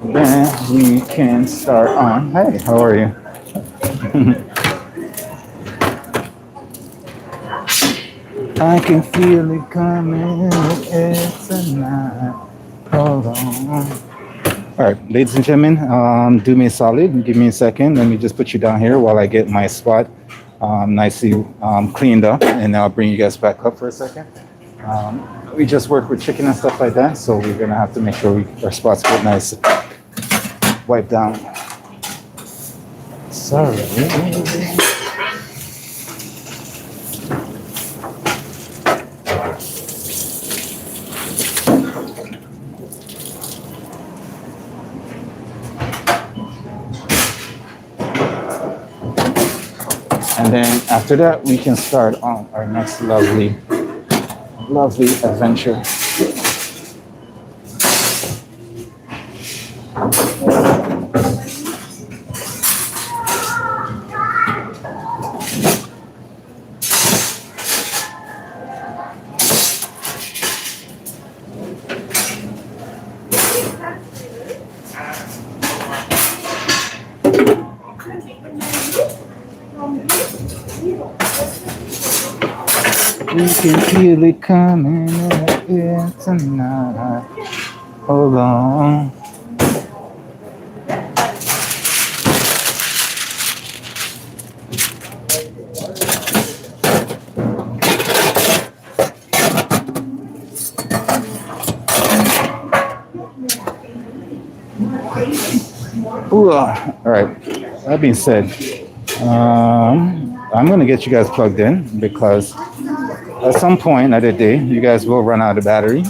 Then we can start on. Hey, how are you? I can feel it coming, it's a night. Hold on. All right, ladies and gentlemen, do me a solid and give me a second. Let me just put you down here while I get my spot nicely cleaned up, and I'll bring you guys back up for a second. We just work with chicken and stuff like that, so we're gonna have to make sure our spots get nice wiped down. Sorry. And then after that, we can start on our next lovely adventure. We can feel it coming in the air tonight. Hold on. Ooh, all right. That being said, I'm gonna get you guys plugged in because at some point of the day, you guys will run out of battery.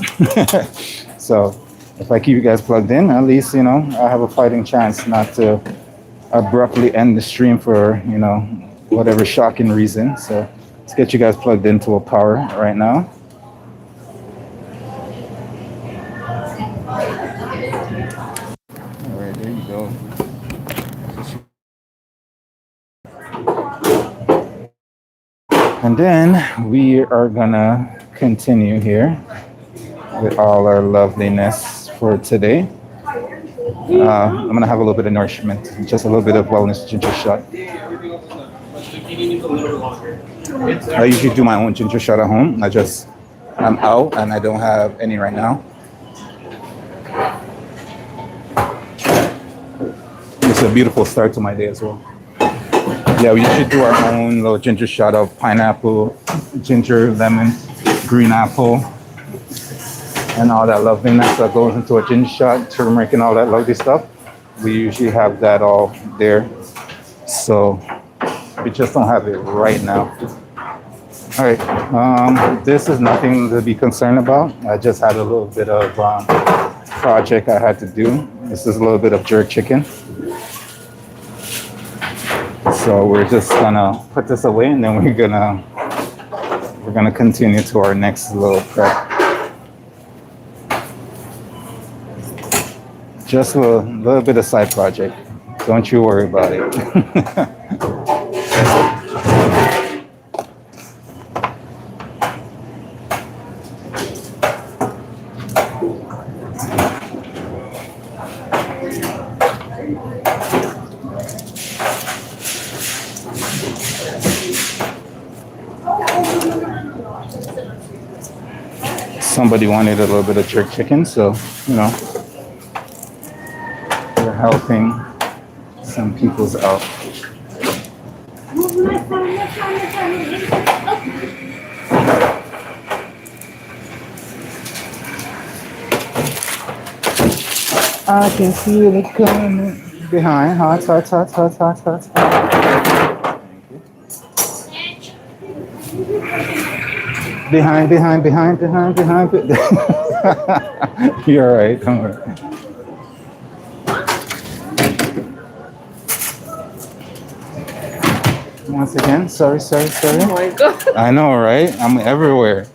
So if I keep you guys plugged in, at least I have a fighting chance not to abruptly end the stream for whatever shocking reason. So let's get you guys plugged into a power right now. All right, there you go. And then we are gonna continue here with all our loveliness for today. I'm gonna have a little bit of nourishment, just a little bit of wellness ginger shot. I usually do my own ginger shot at home. I'm out and I don't have any right now. It's a beautiful start to my day as well. Yeah, we usually do our own little ginger shot of pineapple, ginger, lemon, green apple, and all that loveliness that goes into a ginger shot, turmeric and all that lovely stuff. We usually have that all there. So we just don't have it right now. All right, this is nothing to be concerned about. I just had a little bit of project I had to do. This is a little bit of jerk chicken. So we're just gonna put this away and then we're gonna continue to our next little prep. Just a little bit of side project. Don't you worry about it. Somebody wanted a little bit of jerk chicken, so we're helping some people's out. I can feel it coming behind. Hot, hot, hot, hot, hot, hot, hot. Behind. You're all right, don't worry. Once again, sorry. Oh my God. I know, right? I'm everywhere.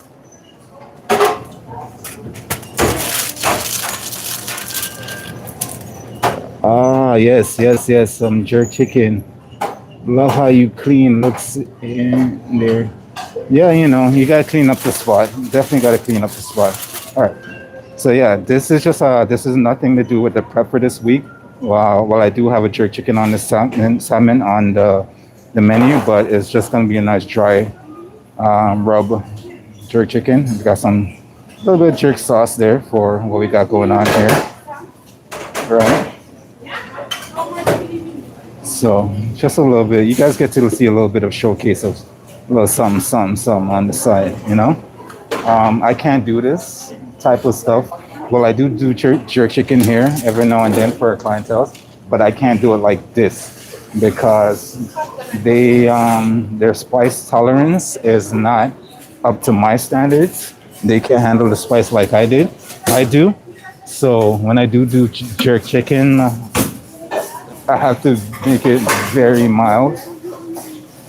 Ah, yes, some jerk chicken. Love how you clean looks in there. Yeah, you gotta clean up the spot. Definitely gotta clean up the spot. All right. So yeah, this is nothing to do with the prep for this week. Well, I do have a jerk chicken on the salmon on the menu, but it's just gonna be a nice dry rub jerk chicken. We got some little bit of jerk sauce there for what we got going on here. Right. So just a little bit. You guys get to see a little bit of showcase of a little something, something, something on the side. You know, I can't do this type of stuff. Well, I do jerk chicken here every now and then for our clientele, but I can't do it like this because their spice tolerance is not up to my standards. They can't handle the spice like I do. So when I do jerk chicken, I have to make it very mild,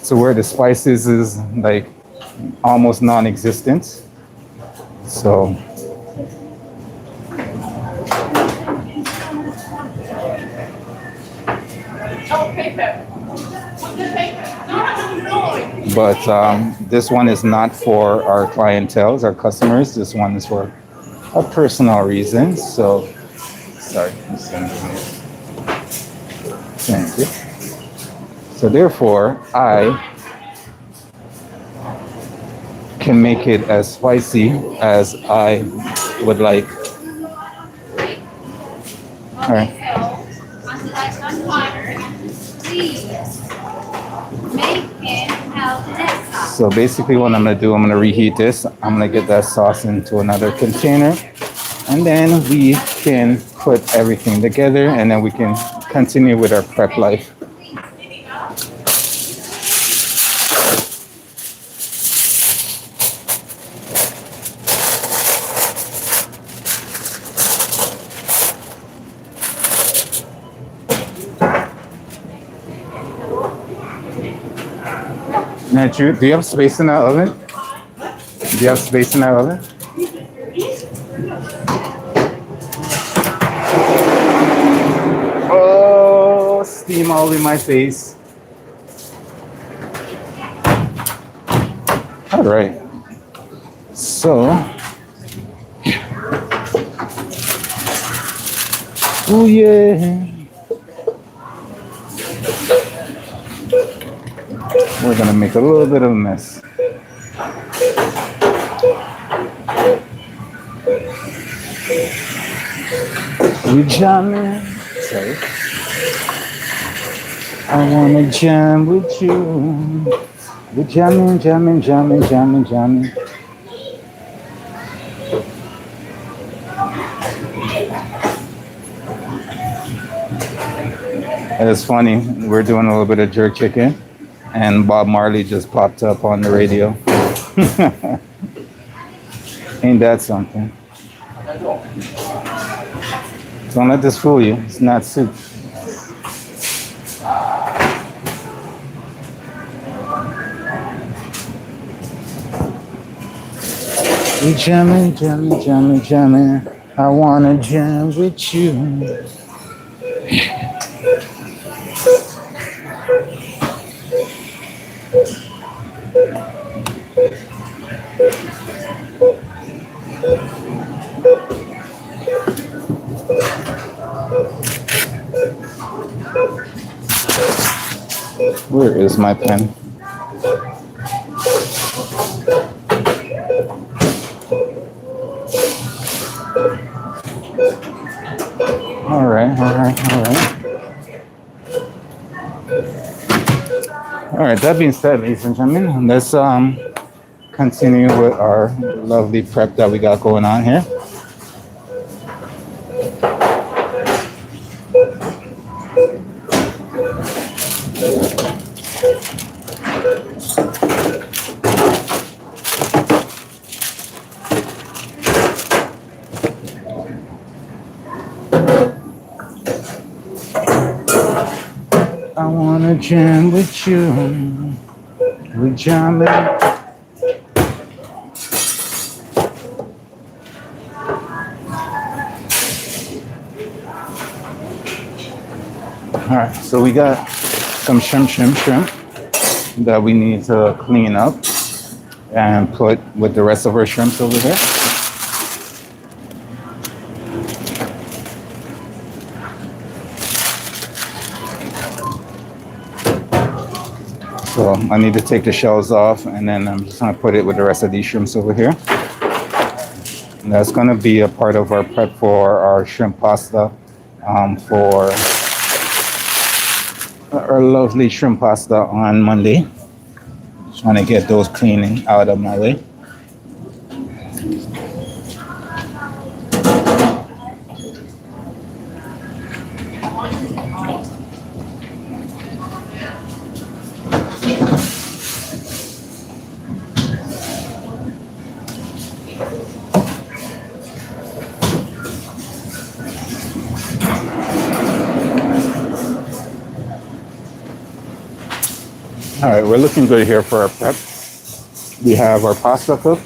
so where the spices is like almost non-existent. So but this one is not for our clientels, our customers. This one is for a personal reason. So sorry, thank you. So therefore, I can make it as spicy as I would like. All right. So basically what I'm gonna do, I'm gonna reheat this. I'm gonna get that sauce into another container, and then we can put everything together, and then we can continue with our prep life. Now, Drew, do you have space in that oven? Do you have space in that oven? Oh, steam all in my face. All right. So, oh yeah. We're gonna make a little bit of a mess. We jamming. Sorry. I wanna jam with you. We jamming, jamming, jamming, jamming, jamming. It's funny. We're doing a little bit of jerk chicken, and Bob Marley just popped up on the radio. Ain't that something? Don't let this fool you. It's not soup. We jamming, jamming, jamming, jamming. I wanna jam with you. Where is my pen? All right. All right, that being said, ladies and gentlemen, let's continue with our lovely prep that we got going on here. I wanna jam with you. We jamming. All right, so we got some shrimp that we need to clean up and put with the rest of our shrimps over here. So I need to take the shells off, and then I'm just gonna put it with the rest of these shrimps over here. And that's gonna be a part of our prep for our shrimp pasta for our lovely shrimp pasta on Monday. Trying to get those cleaning out of my way. All right, we're looking good here for our prep. We have our pasta cooked.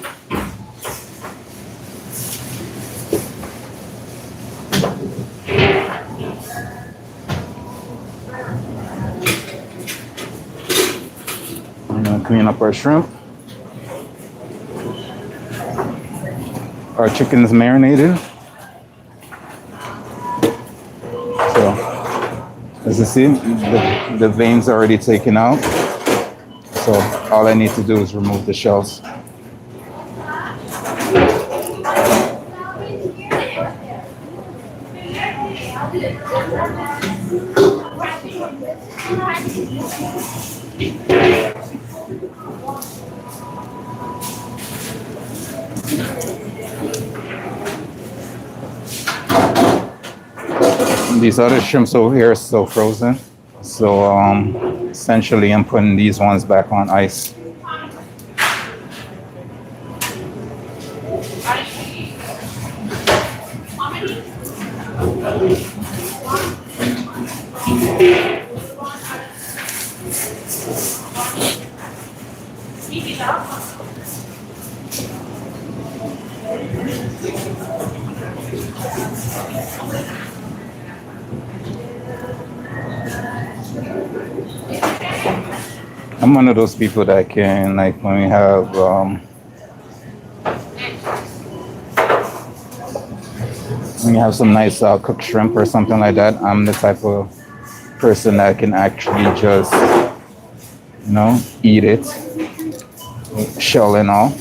I'm gonna clean up our shrimp. Our chicken is marinated. So as you see, the veins are already taken out. So all I need to do is remove the shells. These other shrimps over here are still frozen. So essentially I'm putting these ones back on ice. I'm one of those people that can, like, when we have some nice cooked shrimp or something like that, I'm the type of person that can actually just, eat it, shell and all.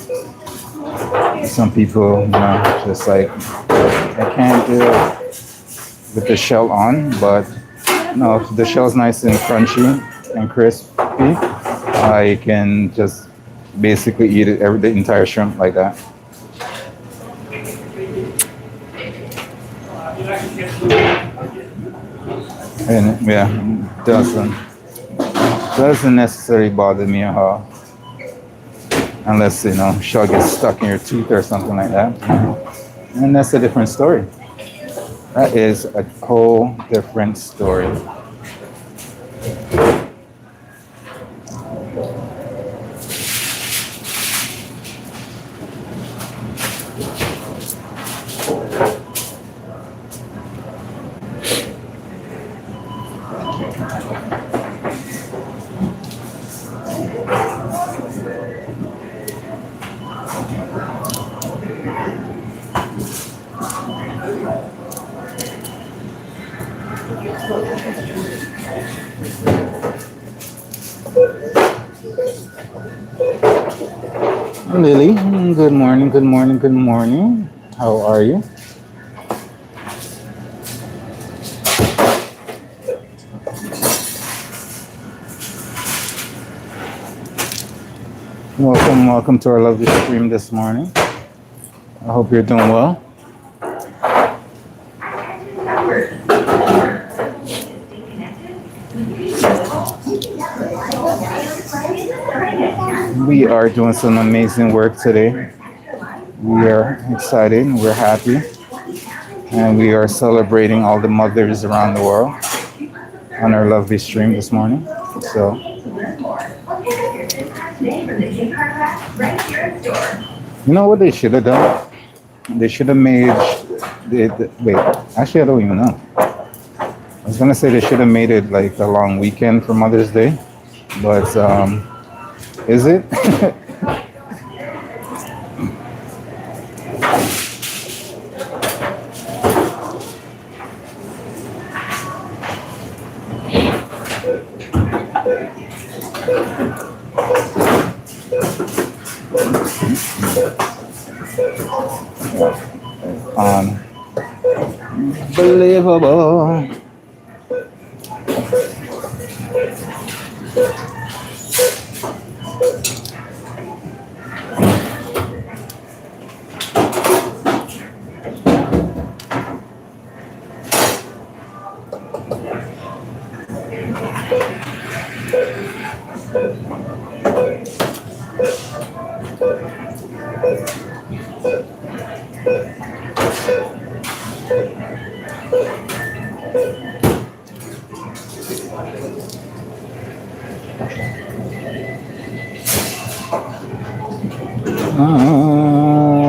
Some people, just like, I can't do it with the shell on, but no, if the shell's nice and crunchy and crispy, I can just basically eat it, the entire shrimp like that. And yeah, doesn't necessarily bother me at all, unless shell gets stuck in your tooth or something like that, and that's a different story. That is a whole different story. Lily, good morning, good morning, good morning. How are you? Welcome to our lovely stream this morning. I hope you're doing well. We are doing some amazing work today. We are excited, we're happy, and we are celebrating all the mothers around the world on our lovely stream this morning. So, you know what they should have done? They should have made wait, actually I don't even know. I was gonna say they should have made it like a long weekend for Mother's Day, but is it? Unbelievable.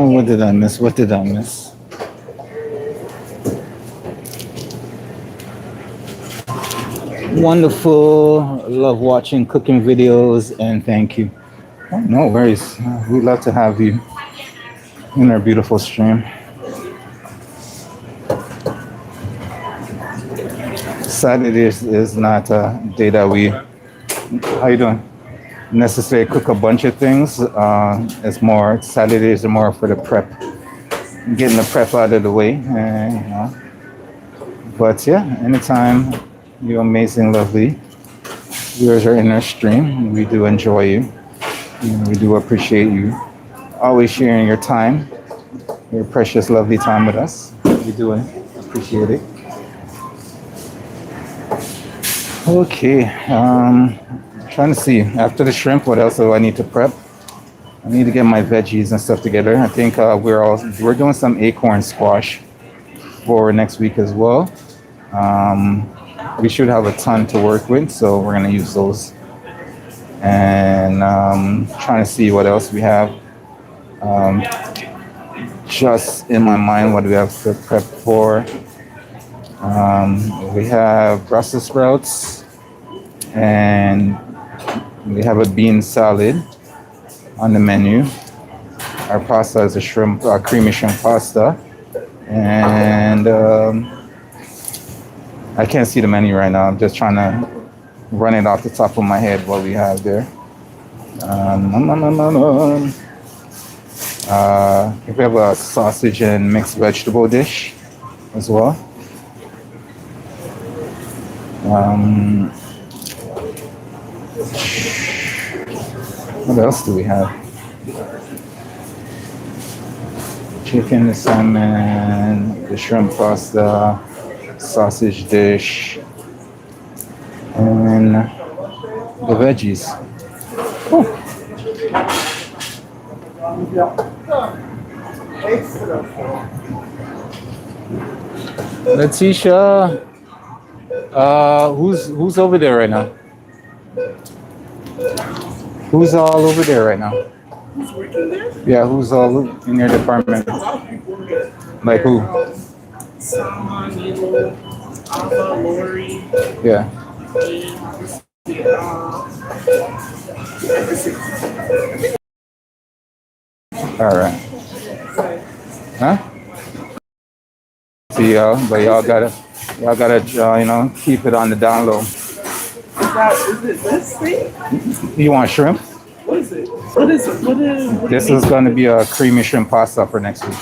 What did I miss? What did I miss? Wonderful. Love watching cooking videos and thank you. Oh, no worries. We'd love to have you in our beautiful stream. Saturday is not a day that we, how you doing? Necessarily cook a bunch of things. It's more, Saturdays are more for the prep, getting the prep out of the way. And, you know. But yeah, anytime you amazing, lovely viewers are in our stream, we do enjoy you. We do appreciate you always sharing your time, your precious, lovely time with us. We do appreciate it. Okay, trying to see after the shrimp, what else do I need to prep? I need to get my veggies and stuff together. I think we're doing some acorn squash for next week as well. We should have a ton to work with, so we're gonna use those. And trying to see what else we have. Just in my mind, what do we have to prep for? We have Brussels sprouts, and we have a bean salad on the menu. Our pasta is a shrimp, creamy shrimp pasta, and I can't see the menu right now. I'm just trying to run it off the top of my head what we have there. We have a sausage and mixed vegetable dish as well. What else do we have? Chicken, the salmon, the shrimp pasta, sausage dish, and the veggies. Oh. Letitia, who's over there right now? Who's all over there right now? Who's working there? Yeah, who's all in your department? Like who? Salma, Nilo, Ava, Lori, Yeah. All right. Huh? See y'all, but y'all gotta, keep it on the down low. Is it this thing? You want shrimp? What is it? What is it? What This is gonna be a creamy shrimp pasta for next week.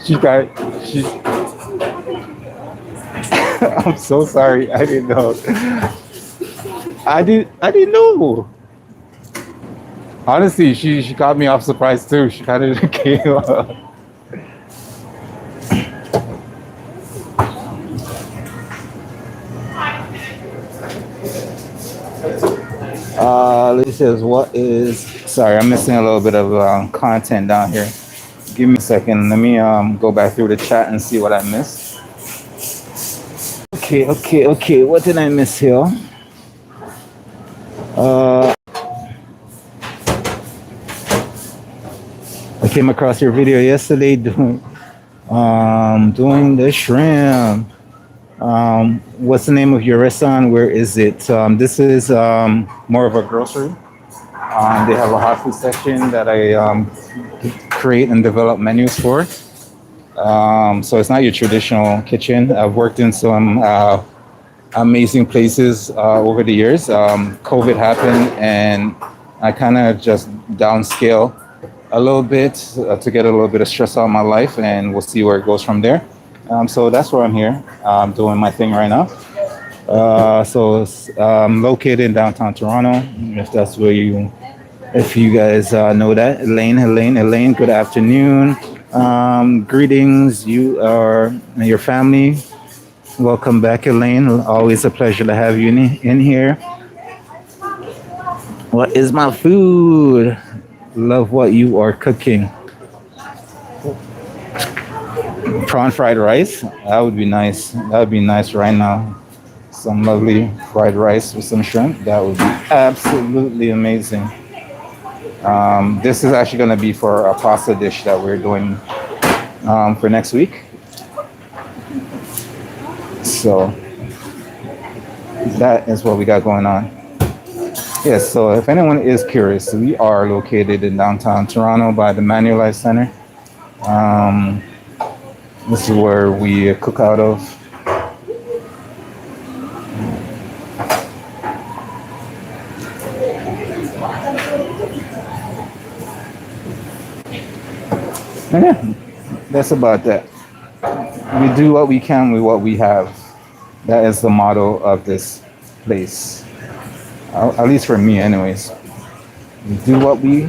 She I'm so sorry. I didn't know. I didn't know. Honestly, she caught me off surprise too. She kind of came up. Lisa says, what is, sorry, I'm missing a little bit of content down here. Give me a second. Let me go back through the chat and see what I missed. Okay. What did I miss here? I came across your video yesterday doing the shrimp. What's the name of your restaurant? Where is it? This is more of a grocery. They have a hot food section that I create and develop menus for. So it's not your traditional kitchen. I've worked in some amazing places over the years. COVID happened and I kind of just downscale a little bit to get a little bit of stress out of my life, and we'll see where it goes from there. So that's where I'm here. I'm doing my thing right now. I'm located in downtown Toronto. If that's where you, if you guys know that, Elaine. Good afternoon. Greetings, you are and your family. Welcome back, Elaine. Always a pleasure to have you in here. What is my food? Love what you are cooking. Prawn fried rice. That would be nice. That would be nice right now. Some lovely fried rice with some shrimp. That would be absolutely amazing. This is actually going to be for a pasta dish that we're doing for next week. So that is what we got going on. Yes, so if anyone is curious, we are located in downtown Toronto by the Manulife Center. This is where we cook out of. And yeah, that's about that. We do what we can with what we have. That is the motto of this place. At least for me, anyways. We do what we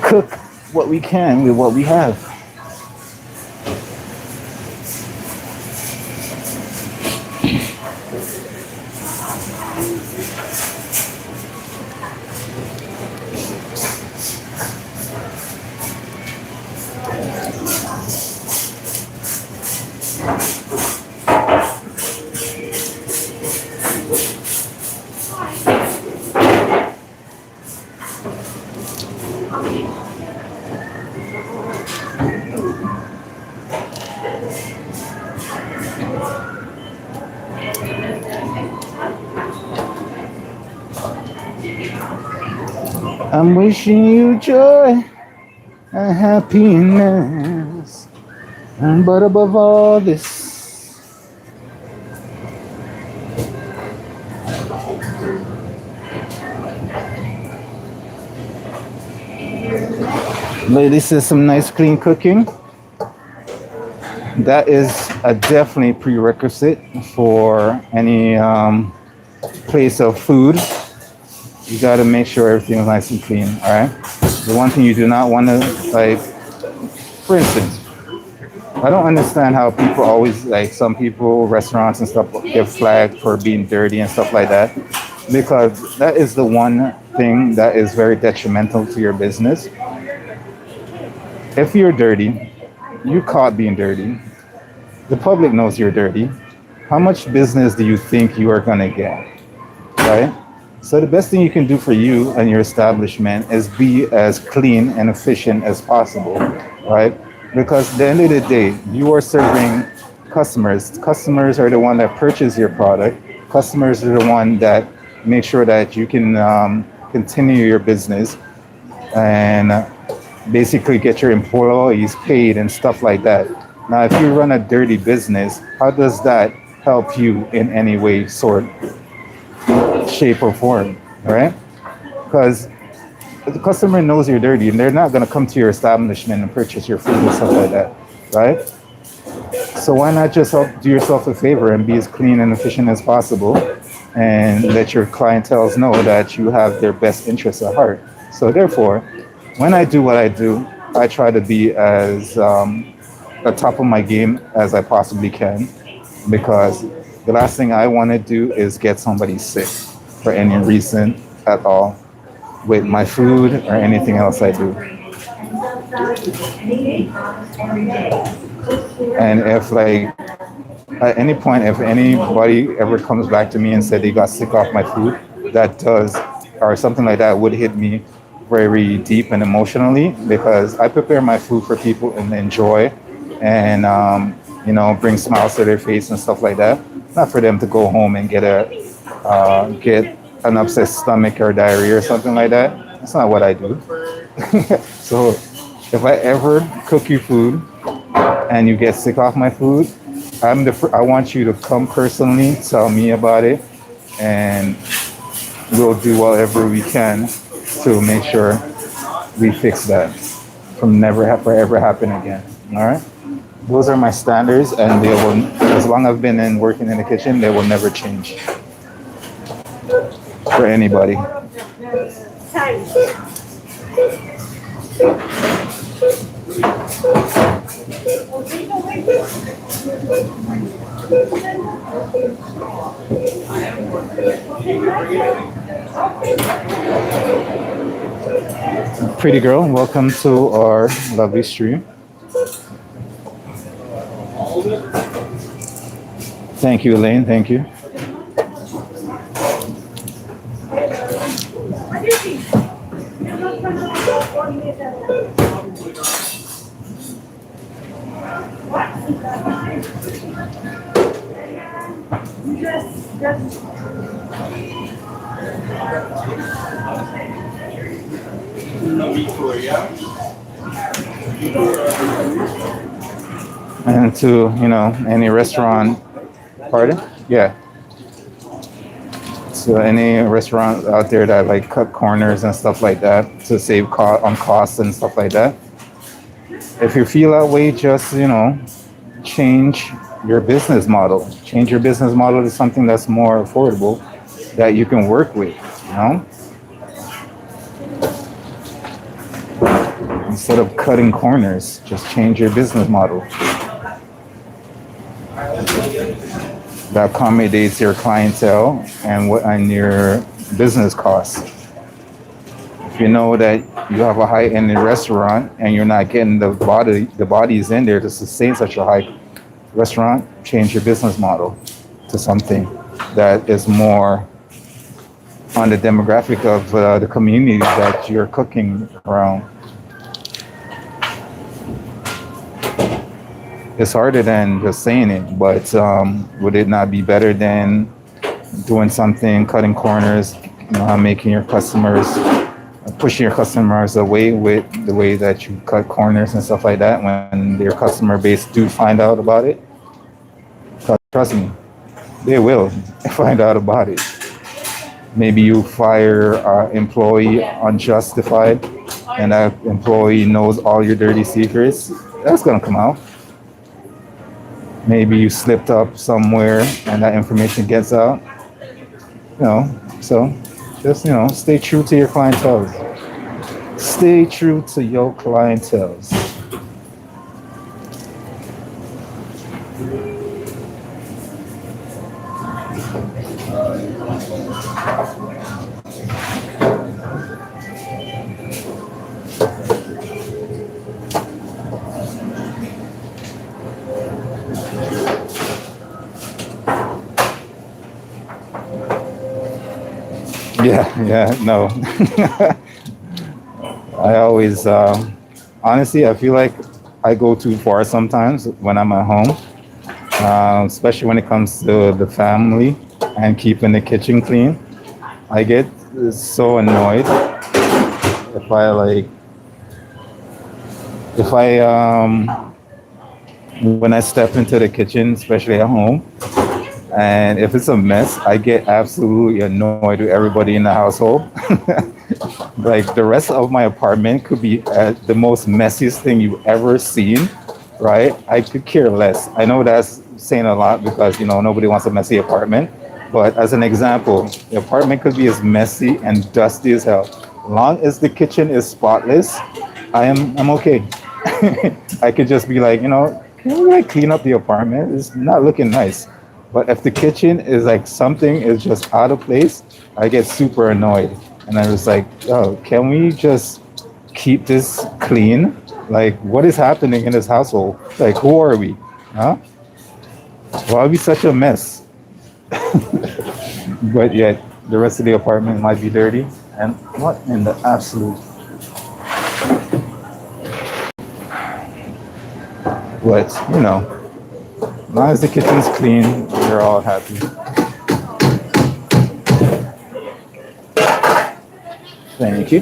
cook, what we can with what we have. I'm wishing you joy and happiness, but above all this, this is some nice clean cooking. That is a definitely prerequisite for any place of food. You got to make sure everything is nice and clean. All right. The one thing you do not want to, like, for instance, I don't understand how people always, like, some people, restaurants and stuff, get flagged for being dirty and stuff like that, because that is the one thing that is very detrimental to your business. If you're dirty, you caught being dirty, the public knows you're dirty. How much business do you think you are going to get? Right? So the best thing you can do for you and your establishment is be as clean and efficient as possible, right? Because at the end of the day, you are serving customers. Customers are the one that purchase your product. Customers are the one that make sure that you can continue your business and basically get your employees paid and stuff like that. Now, if you run a dirty business, how does that help you in any way, sort, shape, or form, right? Because the customer knows you're dirty and they're not going to come to your establishment and purchase your food and stuff like that, right? So why not just do yourself a favor and be as clean and efficient as possible and let your clientele know that you have their best interests at heart. So therefore, when I do what I do, I try to be as at top of my game as I possibly can, because the last thing I want to do is get somebody sick for any reason at all with my food or anything else I do. And if, like, at any point, if anybody ever comes back to me and said they got sick off my food, that does, or something like that, would hit me very deep and emotionally, because I prepare my food for people and enjoy and bring smiles to their face and stuff like that. Not for them to go home and get an upset stomach or diarrhea or something like that. That's not what I do. So if I ever cook you food and you get sick off my food, I want you to come personally, tell me about it, and we'll do whatever we can to make sure we fix that from never ever happen again. All right. Those are my standards, and they will, as long as I've been in working in the kitchen, they will never change for anybody. Pretty girl, welcome to our lovely stream. Thank you, Elaine. Thank you. And to, any restaurant, pardon? Yeah. So any restaurant out there that like cut corners and stuff like that to save on costs and stuff like that. If you feel that way, just, change your business model. Change your business model to something that's more affordable that you can work with. Instead of cutting corners, just change your business model that accommodates your clientele and your business costs. If you know that you have a high-end restaurant and you're not getting the bodies in there to sustain such a high restaurant, change your business model to something that is more on the demographic of the community that you're cooking around. It's harder than just saying it, but would it not be better than doing something, cutting corners, making your customers, pushing your customers away with the way that you cut corners and stuff like that when your customer base do find out about it? Trust me, they will find out about it. Maybe you fire an employee unjustified and that employee knows all your dirty secrets. That's going to come out. Maybe you slipped up somewhere and that information gets out. So just, stay true to your clientele. Stay true to your clientele. Yeah, no. I always, honestly, I feel like I go too far sometimes when I'm at home, especially when it comes to the family and keeping the kitchen clean. I get so annoyed if when I step into the kitchen, especially at home, and if it's a mess, I get absolutely annoyed with everybody in the household. Like the rest of my apartment could be the most messiest thing you've ever seen, right? I could care less. I know that's saying a lot because, nobody wants a messy apartment. But as an example, the apartment could be as messy and dusty as hell. As long as the kitchen is spotless, I'm okay. I could just be like, can we like clean up the apartment? It's not looking nice. But if the kitchen is like something is just out of place, I get super annoyed. And I was like, oh, can we just keep this clean? Like, what is happening in this household? Like, who are we? Huh? Why are we such a mess? But yet, the rest of the apartment might be dirty. And what in the absolute? But, as long as the kitchen's clean, we're all happy. Thank you.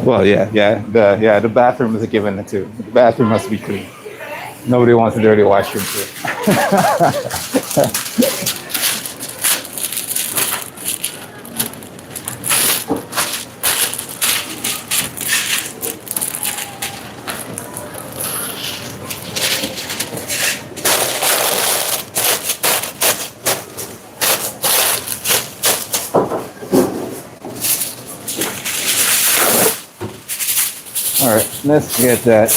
Well, the bathroom is a given too. The bathroom must be clean. Nobody wants a dirty washroom too. All right, let's get that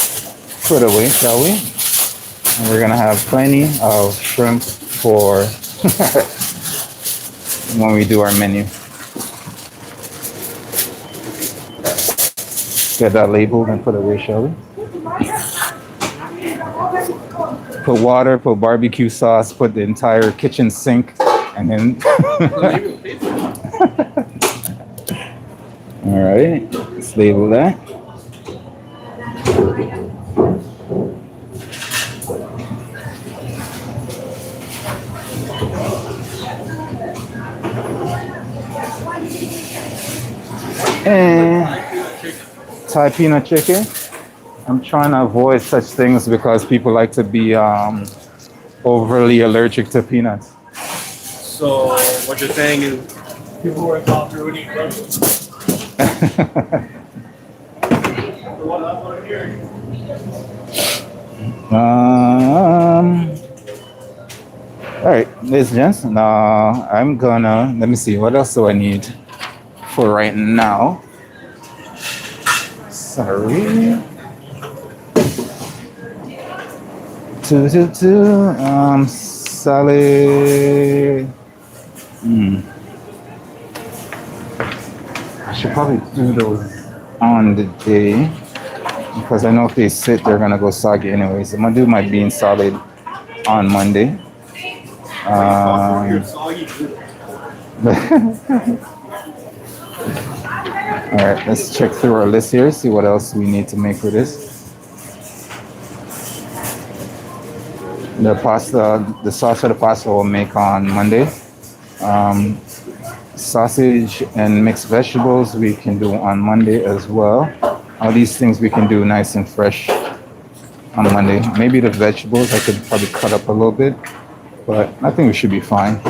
put away, shall we? And we're gonna have plenty of shrimp for when we do our menu. Get that labeled and put away, shall we? Put water, put barbecue sauce, put the entire kitchen sink, and then. All right, let's label that. And Thai peanut chicken. I'm trying to avoid such things because people like to be overly allergic to peanuts. So what you're saying is people who are soft would eat those. All right, ladies and gents. Now I'm gonna let me see what else do I need for right now. Sorry. Salad. I should probably do those on the day because I know if they sit, they're gonna go soggy anyways. I'm gonna do my bean salad on Monday. You're soggy too. All right, let's check through our list here, see what else we need to make for this. The pasta, the sauce for the pasta we'll make on Monday. Sausage and mixed vegetables we can do on Monday as well. All these things we can do nice and fresh on Monday. Maybe the vegetables I could probably cut up a little bit, but I think we should be fine.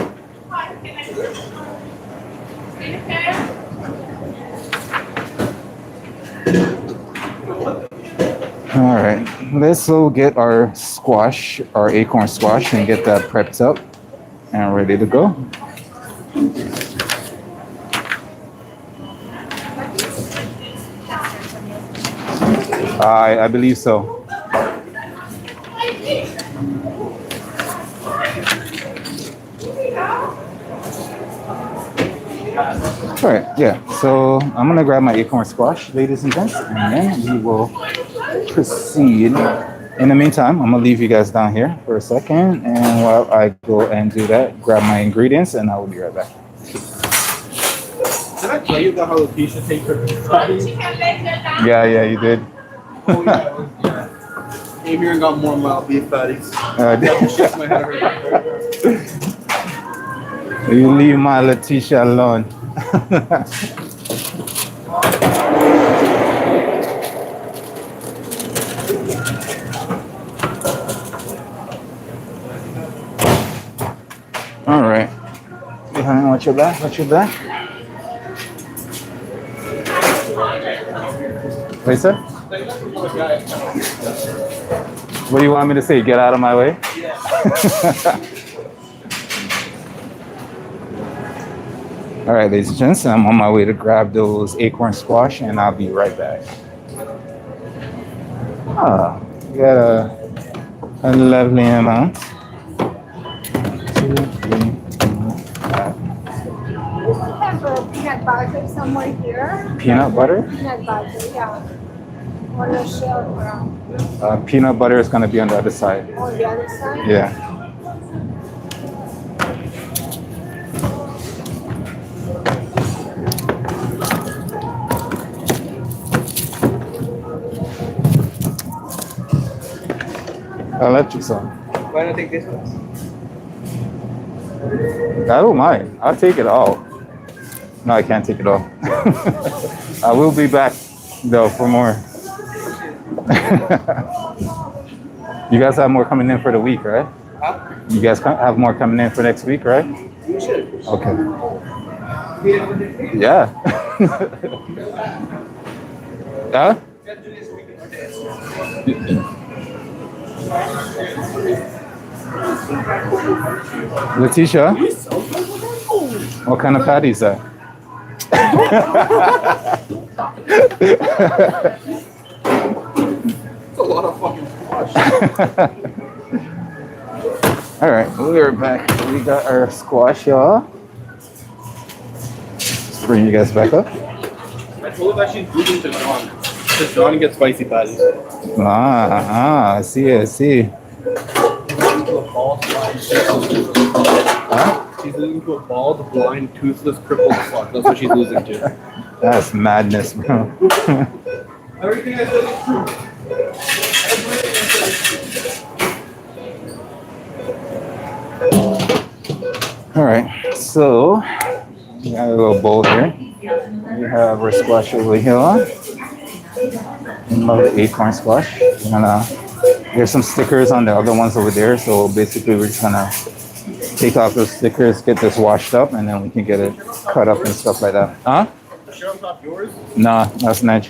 All right, let's go get our squash, our acorn squash, and get that prepped up and ready to go. I believe so. All right, yeah. So I'm gonna grab my acorn squash, ladies and gents, and then we will proceed. In the meantime, I'm gonna leave you guys down here for a second, and while I go and do that, grab my ingredients, and I will be right back. Did I tell you about how Letitia takes her beef patties? Yeah, you did. Oh yeah. Came here and got more mild beef patties. Shakes my head right. You leave my Letitia alone. All right. Honey, watch your back. Watch your back. Wait, sir. What do you want me to say? Get out of my way? Yeah. All right, ladies and gents, I'm on my way to grab those acorn squash, and I'll be right back. Ah, we got a lovely amount. 2, 3, 4, 5. Have a peanut butter somewhere here. Peanut butter? Peanut butter, yeah. On the shelf around. Peanut butter is going to be on the other side. On the other side? Yeah. Electric song. Why not take this one? I don't mind. I'll take it all. No, I can't take it all. I will be back No, for more. You guys have more coming in for the week, right? Huh? You guys have more coming in for next week, right? Okay. Yeah. Huh? Letitia, what kind of patty is that? It's a lot of fucking squash. All right, we're back. We got our squash, y'all. Let's bring you guys back up. I told her that she's losing to John. Because John gets spicy patties. I see, I see. Huh? She's losing to a bald, blind, toothless, crippled fuck. That's what she's losing to. That's madness, bro. Everything I said is true. All right, so we got a little bowl here. We have our squash over here. Another acorn squash. There's some stickers on the other ones over there. So basically, we're just gonna take off those stickers, get this washed up, and then we can get it cut up and stuff like that. Huh? The shit on top yours? Nah, that's Nedge.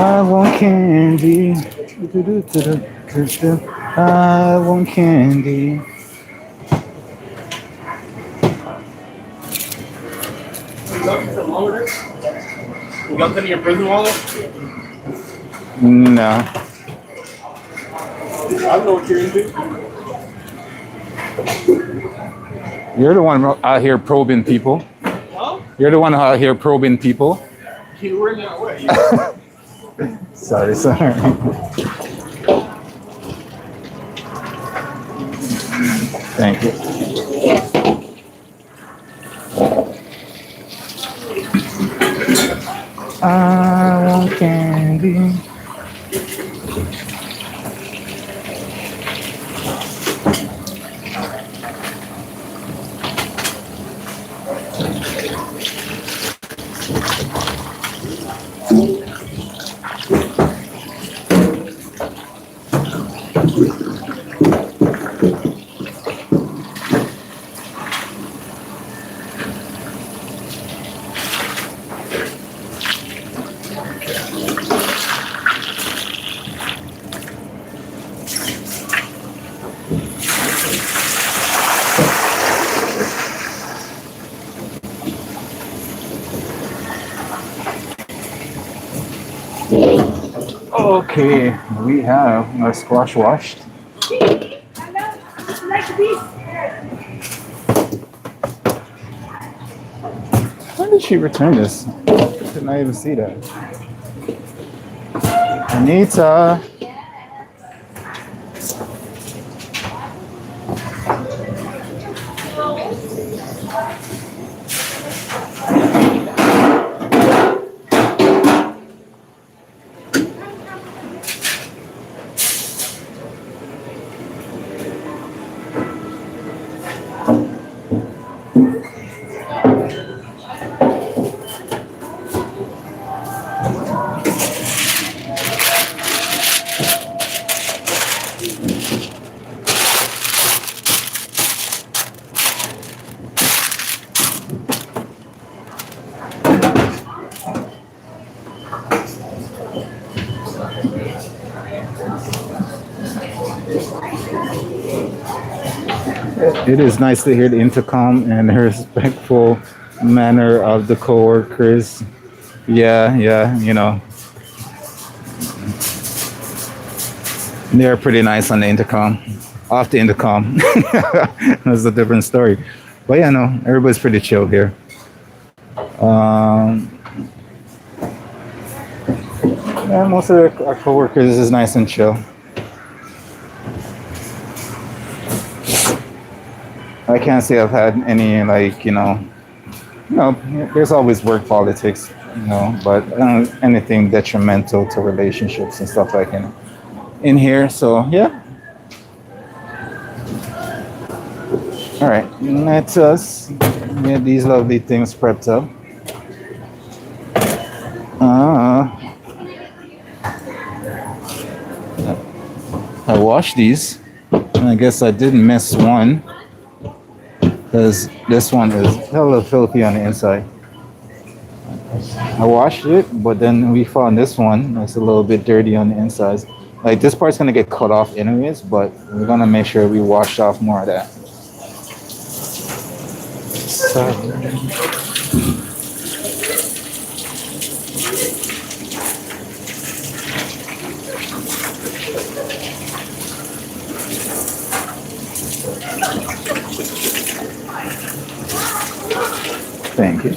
I want candy. I want candy. You got any of your prison wallet? No. I don't know what you're into. You're the one out here probing people. Huh? You're the one out here probing people. You were in that way. Sorry. Thank you. I want candy. Okay, we have our squash washed. When did she return this? Did not even see that. Anita. It is nice to hear the intercom and the respectful manner of the coworkers. Yeah, you know. They're pretty nice on the intercom. Off the intercom, that's a different story. But yeah, no, everybody's pretty chill here. Um, yeah, most of our coworkers is nice and chill. I can't say I've had any like there's always work politics, but anything detrimental to relationships and stuff like in here. So yeah. All right, let us get these lovely things prepped up. I washed these, and I guess I didn't miss one because this one is hella filthy on the inside. I washed it, but then we found this one that's a little bit dirty on the inside. Like this part's gonna get cut off anyways, but we're gonna make sure we wash off more of that. So, thank you.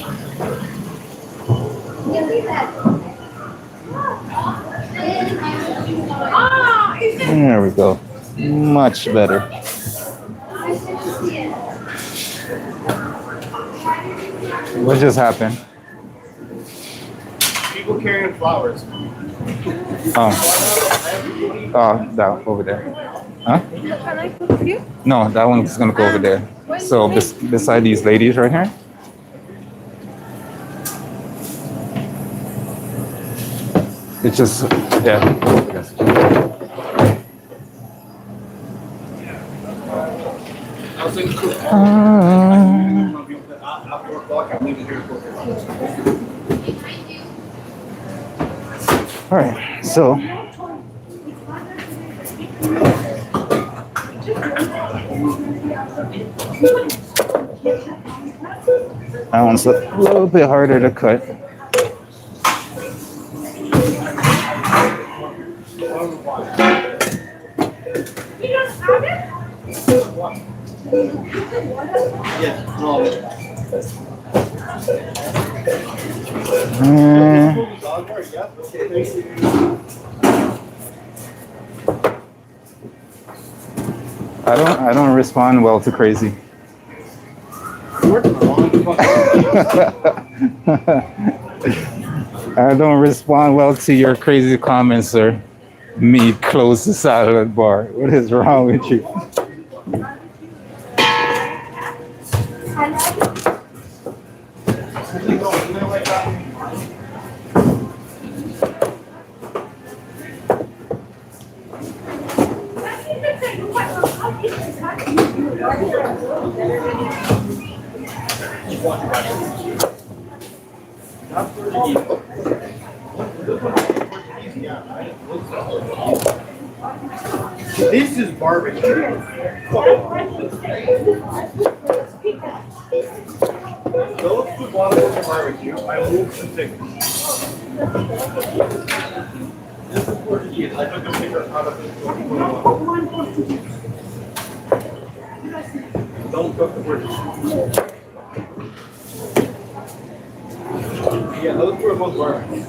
There we go. Much better. What just happened? People carrying flowers. Oh, that over there. Huh? Can I cook for you? No, that one's gonna go over there. So beside these ladies right here. It's just, yeah. I was thinking cook. After 4 o'clock, I'm leaving here to cook. All right, so that one's a little bit harder to cut. Yeah, no. I don't respond well to crazy. I don't respond well to your crazy comments, sir. Me close the salad bar. What is wrong with you? This is barbecue. Those food bottles are barbecue. I moved some chicken. This is Portuguese. I took a picture out of this. Don't cook the Portuguese. Yeah, those two are both barbecue.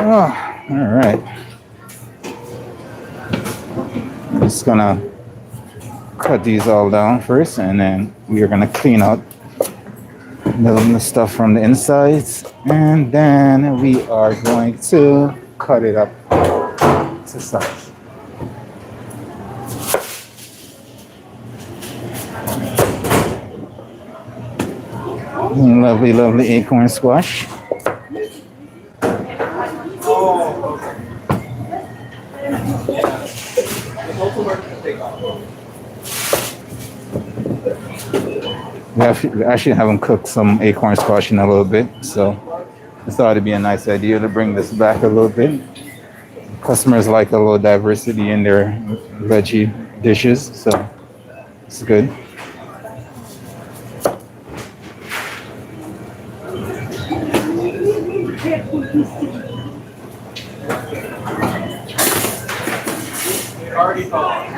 Oh, all right. I'm just gonna cut these all down first, and then we are gonna clean out the stuff from the insides, and then we are going to cut it up to size. Lovely, lovely acorn squash. We actually haven't cooked some acorn squash in a little bit, so I thought it'd be a nice idea to bring this back a little bit. Customers like a little diversity in their veggie dishes, so it's good. Already thought.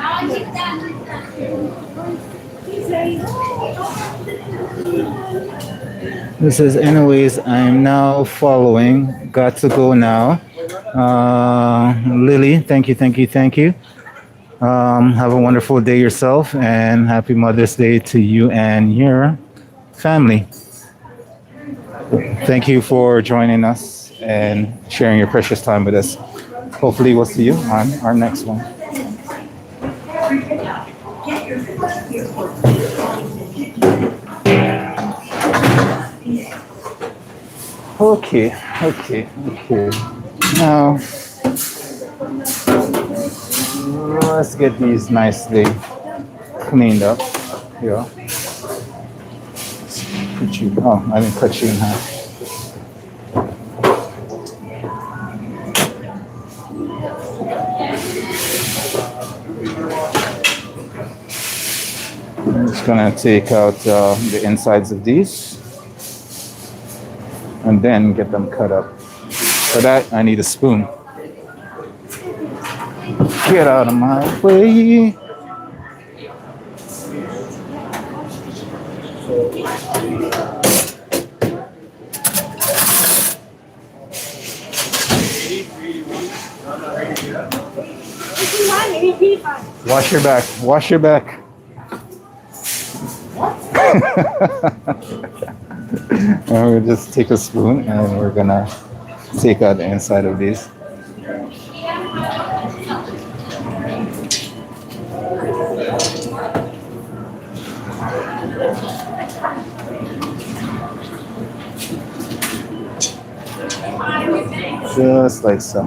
This is, anyways, I'm now following. Got to go now. Lily, thank you, thank you, thank you. Have a wonderful day yourself, and happy Mother's Day to you and your family. Thank you for joining us and sharing your precious time with us. Hopefully, we'll see you on our next one. Okay. Now, let's get these nicely cleaned up. Here. Put you. Oh, I didn't cut you in half. I'm just gonna take out the insides of these and then get them cut up. For that, I need a spoon. Get out of my way. Wash your back. Wash your back. And we'll just take a spoon and we're gonna take out the inside of these. Just like so.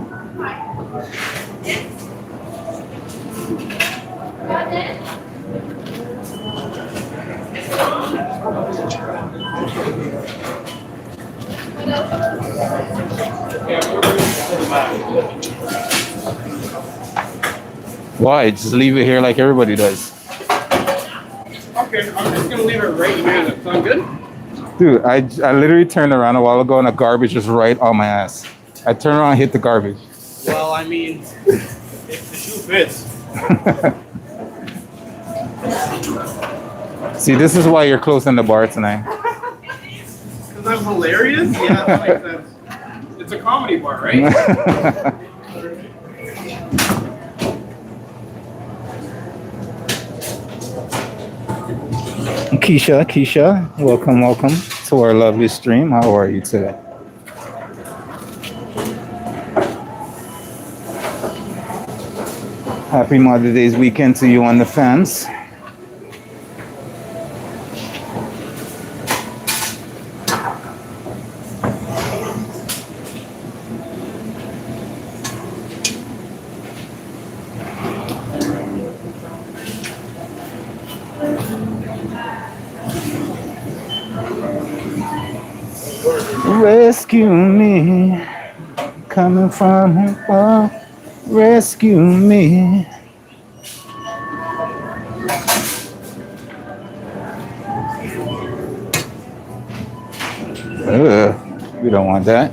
Why? Just leave it here like everybody does. Okay, I'm just gonna leave it right here. That sound good? Dude, I literally turned around a while ago and the garbage is right on my ass. I turned around and hit the garbage. Well, I mean, if the shoe fits. See, this is why you're closing the bar tonight. Because I'm hilarious? Yeah, that makes sense. It's a comedy bar, right? Keisha, welcome to our lovely stream. How are you today? Happy Mother's Day weekend to you and the fans. Rescue me, coming from above. Rescue me. We don't want that.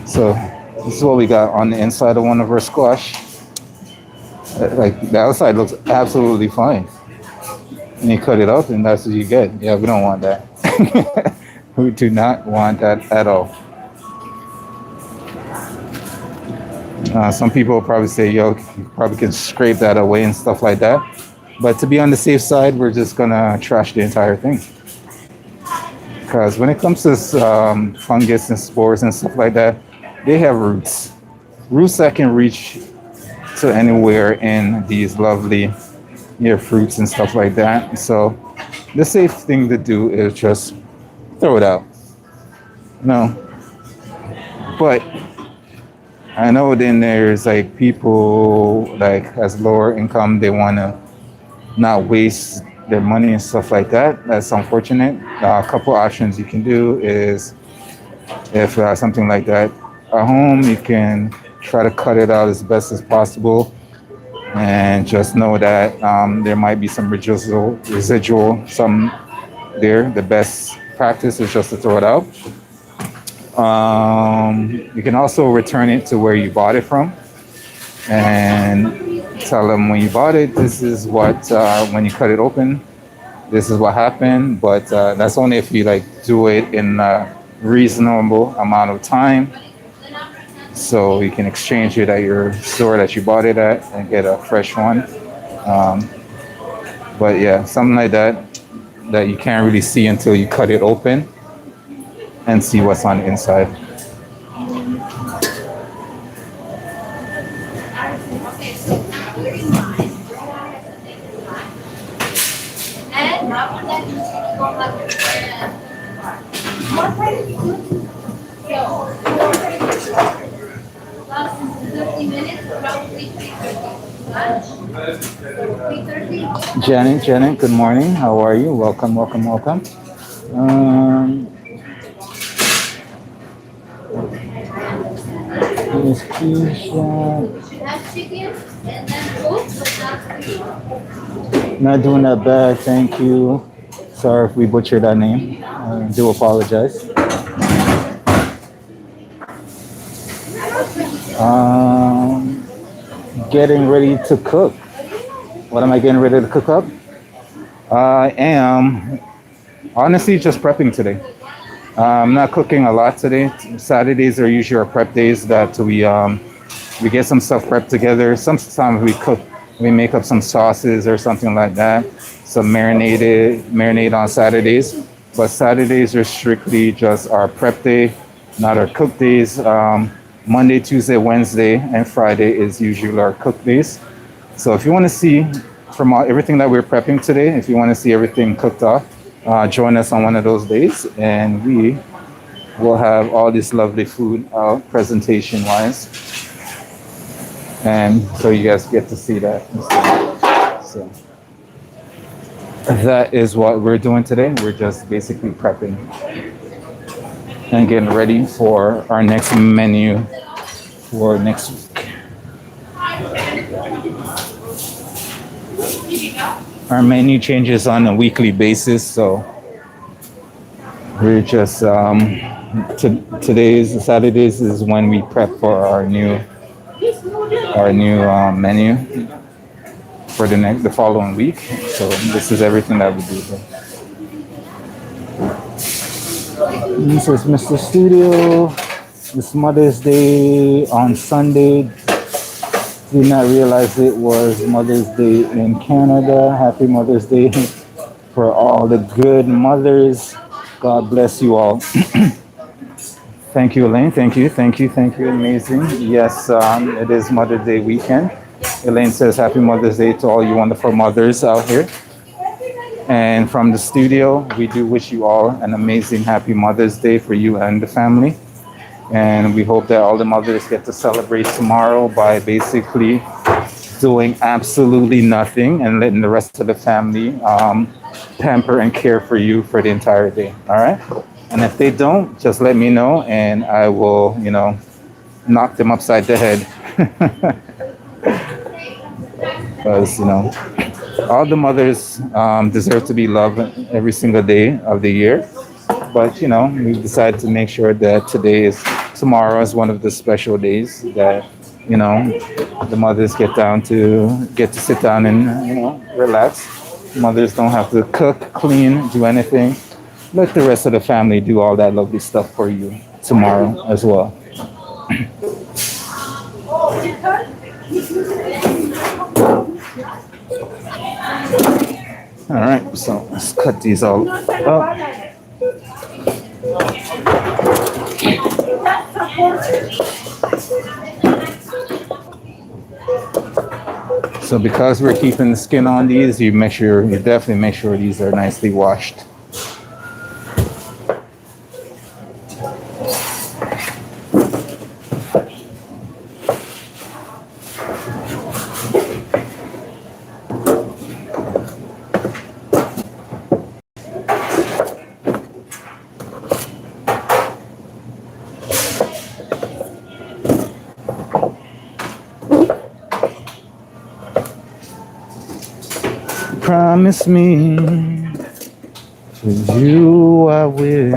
So this is what we got on the inside of one of our squash. Like the outside looks absolutely fine. And you cut it up and that's what you get. Yeah, we don't want that. We do not want that at all. Some people will probably say, yo, you probably can scrape that away and stuff like that. But to be on the safe side, we're just gonna trash the entire thing. Because when it comes to fungus and spores and stuff like that, they have roots. Roots that can reach to anywhere in these lovely fruits and stuff like that. So the safe thing to do is just throw it out. No. But I know then there's like people like as lower income, they want to not waste their money and stuff like that. That's unfortunate. A couple options you can do is if something like that at home, you can try to cut it out as best as possible and just know that there might be some residual some there. The best practice is just to throw it out. You can also return it to where you bought it from and tell them when you bought it, this is what, when you cut it open, this is what happened. But that's only if you like do it in a reasonable amount of time. So you can exchange it at your store that you bought it at and get a fresh one. Um, but yeah, something like that that you can't really see until you cut it open and see what's on the inside. Janet, good morning. How are you? Welcome, welcome, welcome. Um, Miss Keisha. Not doing that bad, thank you. Sorry if we butchered that name. I do apologize. Um, Getting ready to cook. What am I getting ready to cook up? I am honestly just prepping today. I'm not cooking a lot today. Saturdays are usually our prep days that we get some stuff prepped together. Sometimes we make up some sauces or something like that. Some marinade on Saturdays. But Saturdays are strictly just our prep day, not our cook days. Monday, Tuesday, Wednesday, and Friday is usually our cook days. So if you want to see from everything that we're prepping today, if you want to see everything cooked off, join us on one of those days, and we will have all this lovely food out presentation wise, and so you guys get to see that. So that is what we're doing today. We're just basically prepping and getting ready for our next menu for next week. Our menu changes on a weekly basis, so we're just today's Saturdays is when we prep for our new menu for the following week. So this is everything that we do here. This is Mr. Studio. It's Mother's Day on Sunday. Did not realize it was Mother's Day in Canada. Happy Mother's Day for all the good mothers. God bless you all. Thank you, Elaine. Thank you. Amazing. Yes, it is Mother's Day weekend. Elaine says happy Mother's Day to all you wonderful mothers out here. And from the studio, we do wish you all an amazing happy Mother's Day for you and the family. And we hope that all the mothers get to celebrate tomorrow by basically doing absolutely nothing and letting the rest of the family pamper and care for you for the entire day. All right. And if they don't, just let me know and I will, knock them upside the head. Because, all the mothers deserve to be loved every single day of the year. But, we've decided to make sure that tomorrow is one of the special days that, the mothers get to sit down and, relax. Mothers don't have to cook, clean, do anything. Let the rest of the family do all that lovely stuff for you tomorrow as well. All right, so let's cut these all up. So because we're keeping the skin on these, you definitely make sure these are nicely washed. promise me, for you I will.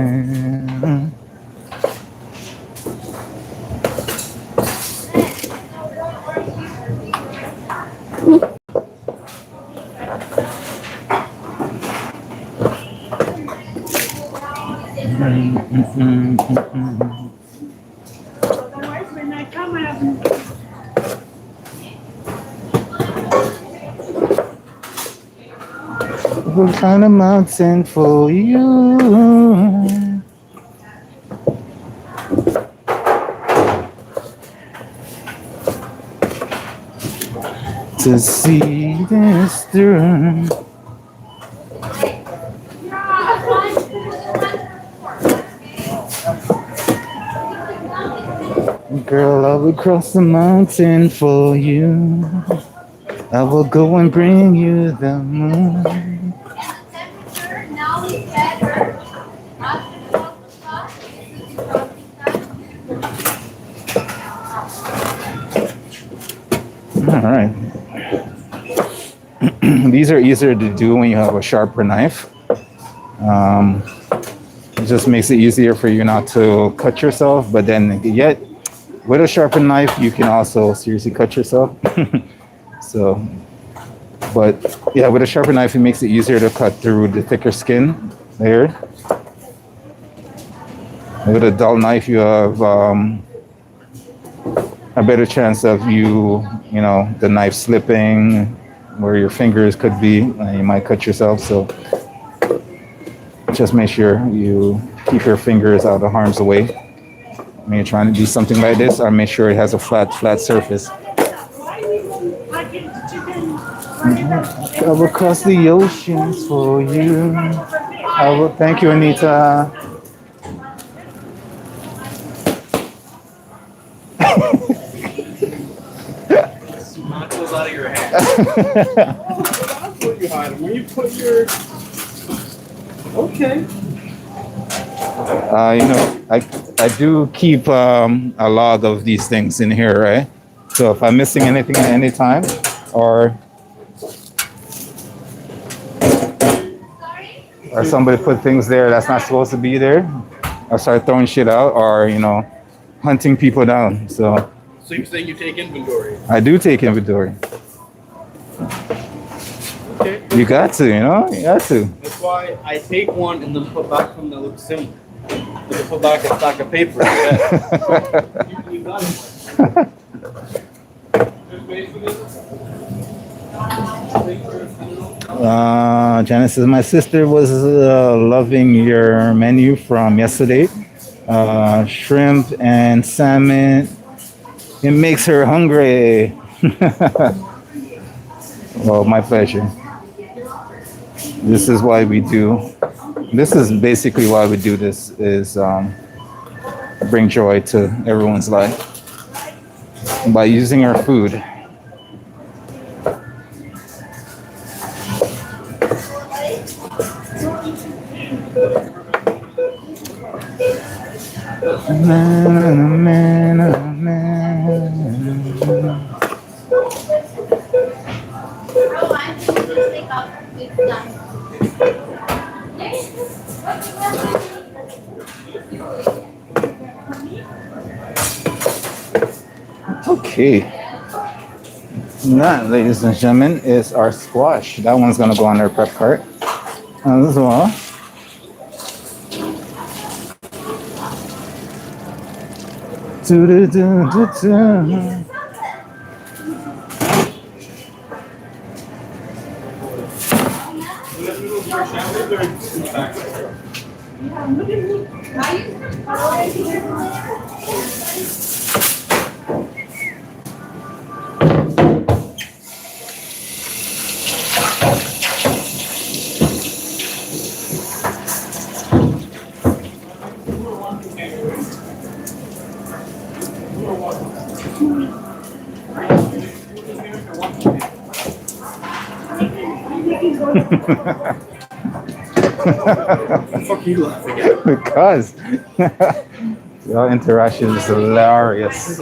We'll climb a mountain for you to see this through. Girl, I will cross the mountain for you. I will go and bring you the moon. Now is better. All right. These are easier to do when you have a sharper knife. It just makes it easier for you not to cut yourself, but then yet with a sharpened knife, you can also seriously cut yourself. So, but yeah, with a sharper knife, it makes it easier to cut through the thicker skin layer. With a dull knife, you have a better chance of you know, the knife slipping where your fingers could be, and you might cut yourself. So just make sure you keep your fingers out of harm's way when you're trying to do something like this, or make sure it has a flat surface. I will cross the oceans for you. I will. Thank you, Anita. Knock those out of your hand. That's what you hide. When you put your. Okay. You know, I do keep a log of these things in here, right? So if I'm missing anything at any time, or somebody put things there that's not supposed to be there, I start throwing shit out, or you know, hunting people down. So you're saying you take inventory? I do take inventory. Okay. You got to, you know, you got to. That's why I take one and then put back something that looks similar. Then put back a stack of paper. You got it. Janice says, my sister was loving your menu from yesterday. Shrimp and salmon. It makes her hungry. Well, my pleasure. This is why we do. This is basically why we do this, is bring joy to everyone's life by using our food. Okay. That, ladies and gentlemen, is our squash. That one's gonna go on our prep cart as well. Do-do-do-do-do. Fuck you laughing at? Because your interaction is hilarious.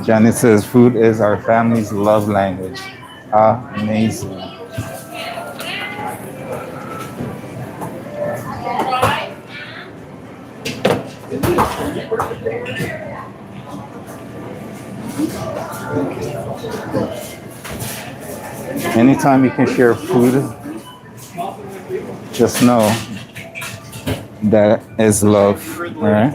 Janet says food is our family's love language. Amazing. Anytime you can share food, just know that is love. All right.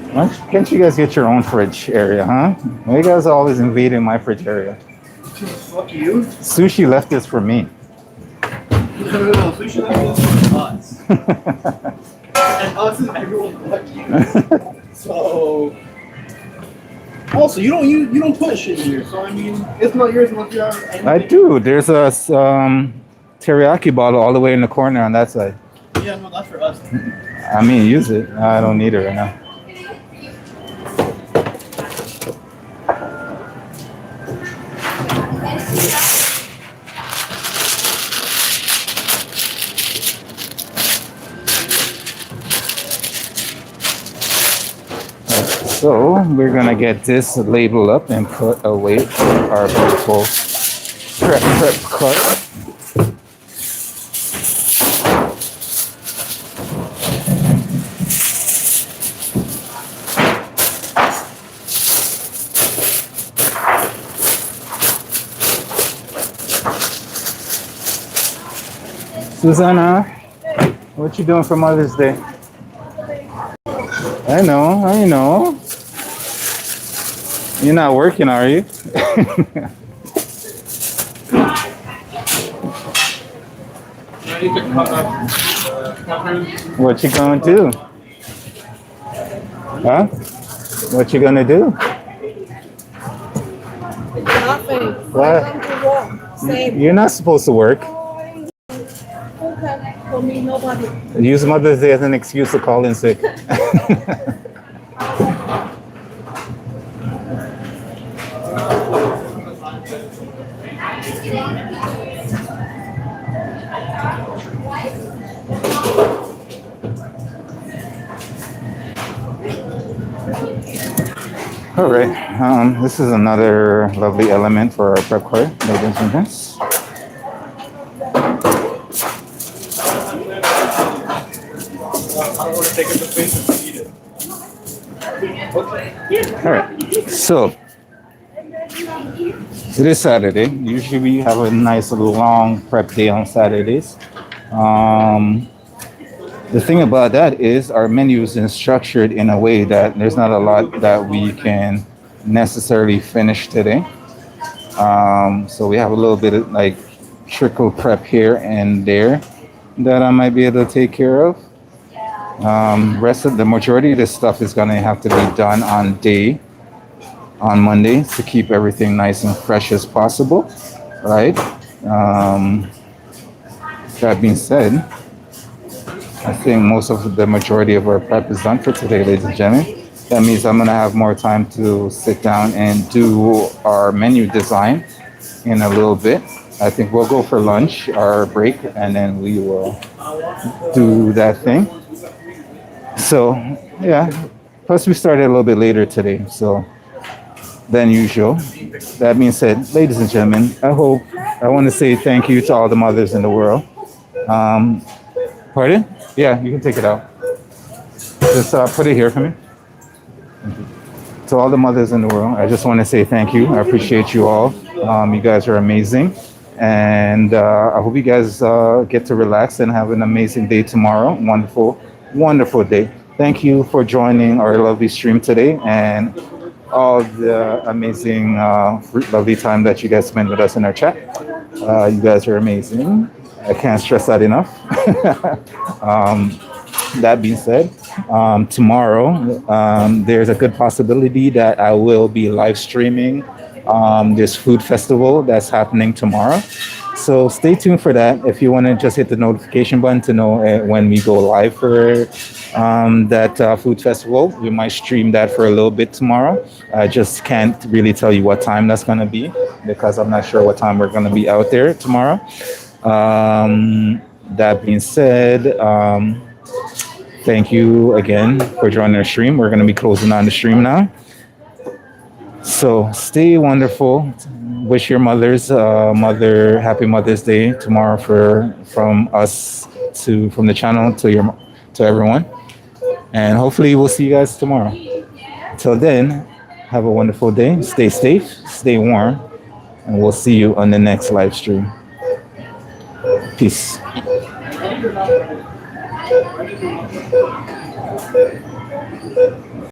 Why can't you guys get your own fridge area, huh? Why you guys always invading my fridge area? Fuck you. Sushi left this for me. No, sushi left this for us. And us is everyone but you. So also you don't put shit in here. So I mean it's not yours unless you have anything. I do. There's a teriyaki bottle all the way in the corner on that side. Yeah, no, that's for us. I mean, use it. I don't need it right now. So we're gonna get this labeled up and put away for our beautiful prep cut. Susanna, what you doing for Mother's Day? I know. You're not working, are you? Ready to cut up What you gonna do? Huh? What you gonna do? Nothing. What? I'm going to walk. Same. You're not supposed to work. Okay. For me, nobody. Use Mother's Day as an excuse to call in sick. All right, this is another lovely element for our prep card, ladies and gents. take it to face and eat it. All right, so it is Saturday. Usually we have a nice long prep day on Saturdays. The thing about that is our menu is structured in a way that there's not a lot that we can necessarily finish today. So we have a little bit of like trickle prep here and there that I might be able to take care of. Rest of the majority of this stuff is gonna have to be done on Monday to keep everything nice and fresh as possible, right? That being said, I think most of the majority of our prep is done for today, ladies and gentlemen. That means I'm gonna have more time to sit down and do our menu design in a little bit. I think we'll go for lunch, our break, and then we will do that thing. So, yeah. Plus, we started a little bit later today, so than usual. That being said, ladies and gentlemen, I want to say thank you to all the mothers in the world. Pardon? Yeah, you can take it out. Just put it here for me. To all the mothers in the world, I just want to say thank you. I appreciate you all. You guys are amazing. And I hope you guys get to relax and have an amazing day tomorrow. Wonderful, wonderful day. Thank you for joining our lovely stream today and all the amazing, lovely time that you guys spent with us in our chat. You guys are amazing. I can't stress that enough. That being said, tomorrow there's a good possibility that I will be live streaming this food festival that's happening tomorrow. So stay tuned for that. If you want to just hit the notification button to know when we go live for that food festival, we might stream that for a little bit tomorrow. I just can't really tell you what time that's going to be because I'm not sure what time we're going to be out there tomorrow. That being said, thank you again for joining our stream. We're going to be closing on the stream now. So stay wonderful. Wish your mothers happy Mother's Day tomorrow from us from the channel to everyone. And hopefully we'll see you guys tomorrow. Till then, have a wonderful day. Stay safe, stay warm, and we'll see you on the next live stream. Peace.